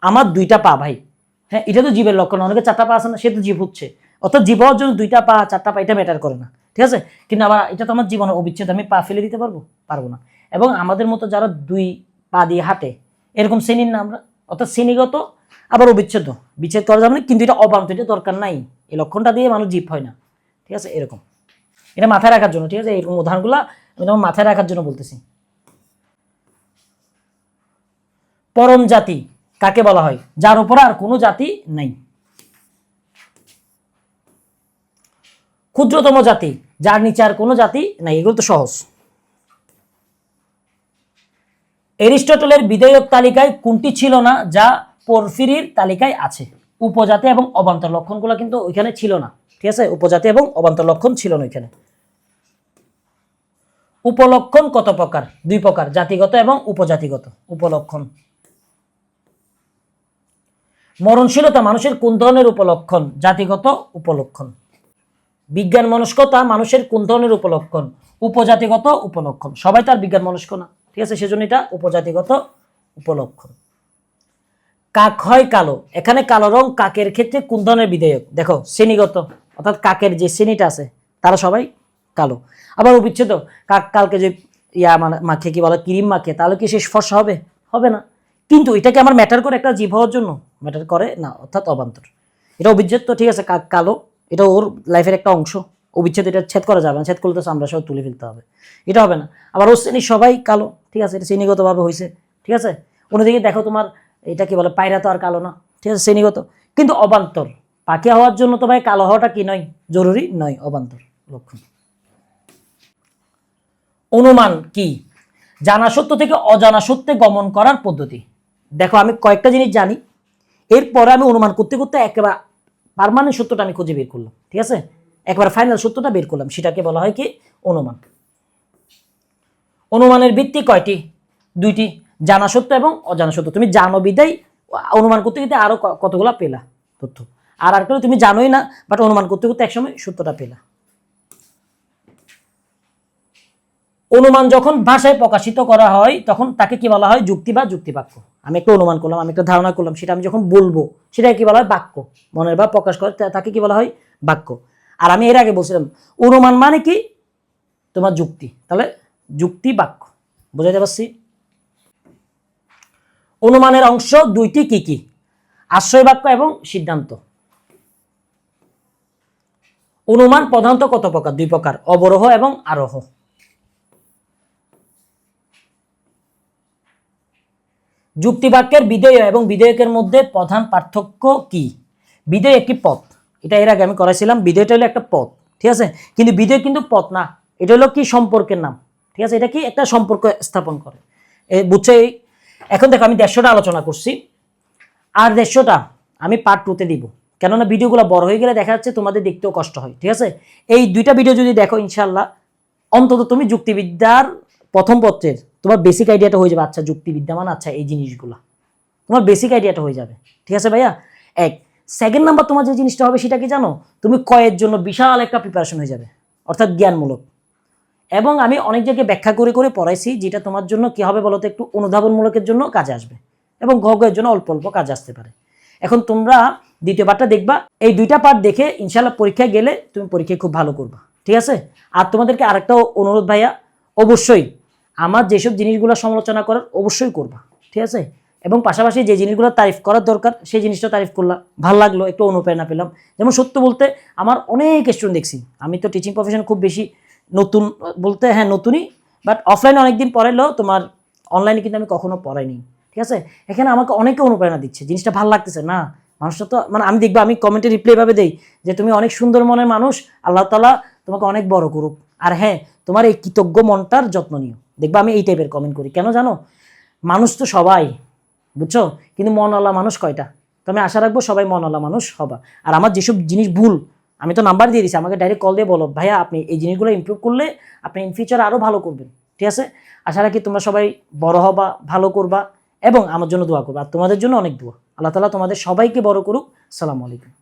আমার 2টা পা ভাই, হ্যাঁ এটা তো জীবের লক্ষণ, অনেকে 4টা পা আছে না, সে তো জীব হচ্ছে, অর্থাৎ জীব হওয়ার জন্য 2টা পা 4টা পা এটা ম্যাটার করে না, ঠিক আছে। কিন্তু আবার এটা তো আমার জীবনের অবিচ্ছেদ, আমি পা ফেলে দিতে পারবো না। এবং আমাদের মতো যারা 2 পা দিয়ে হাঁটে এরকম শ্রেণীর না আমরা, অর্থাৎ শ্রেণীগত আবার অবিচ্ছেদ্য, বিচ্ছেদ করা যাবে না, কিন্তু এটা অবান্তর, এটা দরকার নাই, এই লক্ষণটা দিয়ে মানুষ জীব হয় না, ঠিক আছে। এরকম এটা মাথায় রাখার জন্য, ঠিক আছে, এরকম উদাহরণগুলো আমি তোমার মাথায় রাখার জন্য বলতেছি। পরম জাতি কাকে বলা হয়? যার উপর আর কোনো জাতি নাই। ক্ষুদ্রতম জাতি যার নিচে আর কোনো জাতি নাই, এগুলো তো সহজ। এরিস্টটলের বিধেয়ক তালিকায় কোনটি ছিল না যা পোরফিরির তালিকায় আছে? উপজাতি এবং অবান্তর লক্ষণগুলো কিন্তু ওইখানে ছিল না, ঠিক আছে, উপজাতি এবং অবান্তর লক্ষণ ছিল না ওইখানে। উপলক্ষণ কত প্রকার? 2 প্রকার, জাতিগত এবং উপজাতিগত উপলক্ষণ। মরণশীলতা মানুষের কোন ধরনের উপলক্ষণ? জাতিগত উপলক্ষণ। বিজ্ঞান মনস্কতা মানুষের কোন ধরনের উপলক্ষণ? উপজাতিগত উপলক্ষণ। সবাই তার বিজ্ঞান মনস্ক না, ঠিক আছে, সেজন্য এটা উপজাতিগত উপলক্ষণ। কাক হয় কালো, এখানে কালো রং কাকের ক্ষেত্রে কোন ধরনের বিধেয়ক? দেখো শ্রেণীগত, অর্থাৎ কাকের যে শ্রেণীটা আছে তারা সবাই কালো। আবার অবিচ্ছেদ, কাক কালকে যে মাখে কি বলে ক্রিম মাখে, তাহলে কি সে ফর্সা হবে? হবে না। কিন্তু এটাকে আমার ম্যাটার করে একটা জীব হওয়ার জন্য? ম্যাটার করে না, অর্থাৎ অবান্তর। এটা অবিচ্ছেদ তো, ঠিক আছে, কাক কালো এটা ওর লাইফের একটা অংশ, অবিচ্ছেদ, এটা ছেদ করা যাবে না, ছেদ করলে তো আমরা সব তুলে ফেলতে হবে, এটা হবে না। আবার ও শ্রেণী সবাই কালো, ঠিক আছে, এটা শ্রেণীগতভাবে হয়েছে, ঠিক আছে। অন্যদিকে দেখো তোমার এটা কি বলে পায়রা তো আর কালো না, ঠিক আছে, শ্রেণীগত। কিন্তু অবান্তর, পাখি হওয়ার জন্য তো ভাই কালো হওয়াটা কি নয়, জরুরি নয়, অবান্তর লক্ষণ। অনুমান কি? জানা সত্য থেকে অজানা সত্যে গমন করার পদ্ধতি। দেখো আমি কয়েকটা জিনিস জানি, এরপরে আমি অনুমান করতে করতে একেবারে পার্মানেন্ট সত্যটা আমি খুঁজে বের করলাম, ঠিক আছে, একবার ফাইনাল সত্যটা বের করলাম, সেটাকে বলা হয় কি? অনুমান। অনুমানের ভিত্তি কয়টি? 2টি, জানা সত্য এবং অজানা সত্য। তুমি জানো বিদায় অনুমান করতে করতে আরো কতগুলা পেলা তথ্য, আর একটা তুমি জানোই না, বাট অনুমান করতে করতে একসময় সত্যটা পেলা। অনুমান যখন ভাষায় প্রকাশিত করা হয় তখন তাকে কি বলা হয়? যুক্তি বা যুক্তিবাক্য। আমি একটা অনুমান করলাম, আমি একটা ধারণা করলাম, সেটা আমি যখন বলবো সেটাকে কি বলা হয়? বাক্য। মনের ভাব প্রকাশ করে তাকে কি বলা হয়? বাক্য। আর আমি এর আগে বলছিলাম অনুমান মানে কি? তোমার যুক্তি, তাহলে যুক্তি বাক্য, বুঝাতে পারছি? অনুমানের অংশ 2টি কি কি? আশ্রয় বাক্য এবং সিদ্ধান্ত। অনুমান প্রধানত কত প্রকার? 2 প্রকার, অবরোহ এবং আরোহ। যুক্তিবাক্যের বিধেয় এবং বিধেয়কের মধ্যে প্রধান পার্থক্য কি? বিধেয় একটি পথ, এটা এর আগে আমি করাইছিলাম, বিধেয়টা হলো একটা পথ, ঠিক আছে, কিন্তু বিধেয় কিন্তু পথ না, এটা হলো কি? সম্পর্কের নাম, ঠিক আছে, এটা কি? একটা সম্পর্ক স্থাপন করে, বুঝছো? এখন দেখো আমি 150টা আলোচনা করছি, আর 150টা আমি পার্ট 2তে দিব, কেননা ভিডিওগুলো বড় হয়ে গেলে দেখা যাচ্ছে তোমাদের দেখতেও কষ্ট হয়, ঠিক আছে। এই 2টা ভিডিও যদি দেখো ইনশাল্লাহ অন্তত তুমি যুক্তিবিদ্যার প্রথম পত্রের তোমার বেসিক আইডিয়াটা হয়ে যাবে। আচ্ছা যুক্তিবিদ্যা মানে আচ্ছা এই জিনিসগুলো, তোমার বেসিক আইডিয়াটা হয়ে যাবে, ঠিক আছে ভাইয়া। এক সেকেন্ড নাম্বার তোমার যে জিনিসটা হবে সেটা কি জানো? তুমি কয়ের জন্য বিশাল একটা প্রিপারেশন হয়ে যাবে, অর্থাৎ জ্ঞানমূলক। এবং আমি অনেক জায়গায় ব্যাখ্যা করে করে পড়াইছি, যেটা তোমার জন্য কি হবে বলতো? একটু অনুধাবনমূলকের জন্য কাজে আসবে এবং ঘগের জন্য অল্প অল্প কাজে আসতে পারে। এখন তোমরা দ্বিতীয় পার্টটা দেখবা, এই 2টা পার্ট দেখে ইনশাল্লাহ পরীক্ষায় গেলে তুমি পরীক্ষায় খুব ভালো করবা, ঠিক আছে। আর তোমাদেরকে আরেকটা অনুরোধ ভাইয়া, অবশ্যই আমার যেসব জিনিসগুলো সমালোচনা করার অবশ্যই করবা, ঠিক আছে। এবং পাশাপাশি যে জিনিসগুলো তারিফ করার দরকার সেই জিনিসটা তারিফ করলা, ভালো লাগলো, একটু অনুপ্রেরণা পেলাম। যেমন সত্য বলতে আমার অনেক স্টুডেন্ট দেখছি, আমি তো টিচিং প্রফেশন খুব বেশি নতুন বলতে, হ্যাঁ নতুনই, বাট অফলাইনে অনেকদিন পড়াইলেও তোমার অনলাইনে কিন্তু আমি কখনো পড়াইনি, ঠিক আছে। এখানে আমাকে অনেকে অনুপ্রেরণা দিচ্ছে, জিনিসটা ভালো লাগতেছে না, মানুষটা তো মানে আমি দেখবো, আমি কমেন্টে রিপ্লাই ভাবে দেই যে তুমি অনেক সুন্দর মনের মানুষ, আল্লাহ তাআলা তোমাকে অনেক বড় করুক, আর হ্যাঁ তোমার এই কৃতজ্ঞ মনটার যত্ন নিও। দেখবা আমি এই টাইপের কমেন্ট করি, কেন জানো? মানুষ তো সবাই, বুঝছো, কিন্তু মনওয়ালা মানুষ কয়টা? তো আমি আশা রাখবো সবাই মনওয়ালা মানুষ হবা। আর আমার যেসব জিনিস ভুল, আমি তো নাম্বার দিয়ে দিচ্ছি, আমাকে ডাইরেক্ট কল দিয়ে বলো ভাইয়া আপনি এই জিনিসগুলো ইমপ্রুভ করলে আপনি ইন ফিউচার আরও ভালো করবেন, ঠিক আছে। আশা রাখি তোমরা সবাই বড় হবা, ভালো করবা এবং আমার জন্য দোয়া করবা, আর তোমাদের জন্য অনেক দোয়া। আল্লাহ তাআলা তোমাদের সবাইকে বড় করুক। আসসালামু আলাইকুম।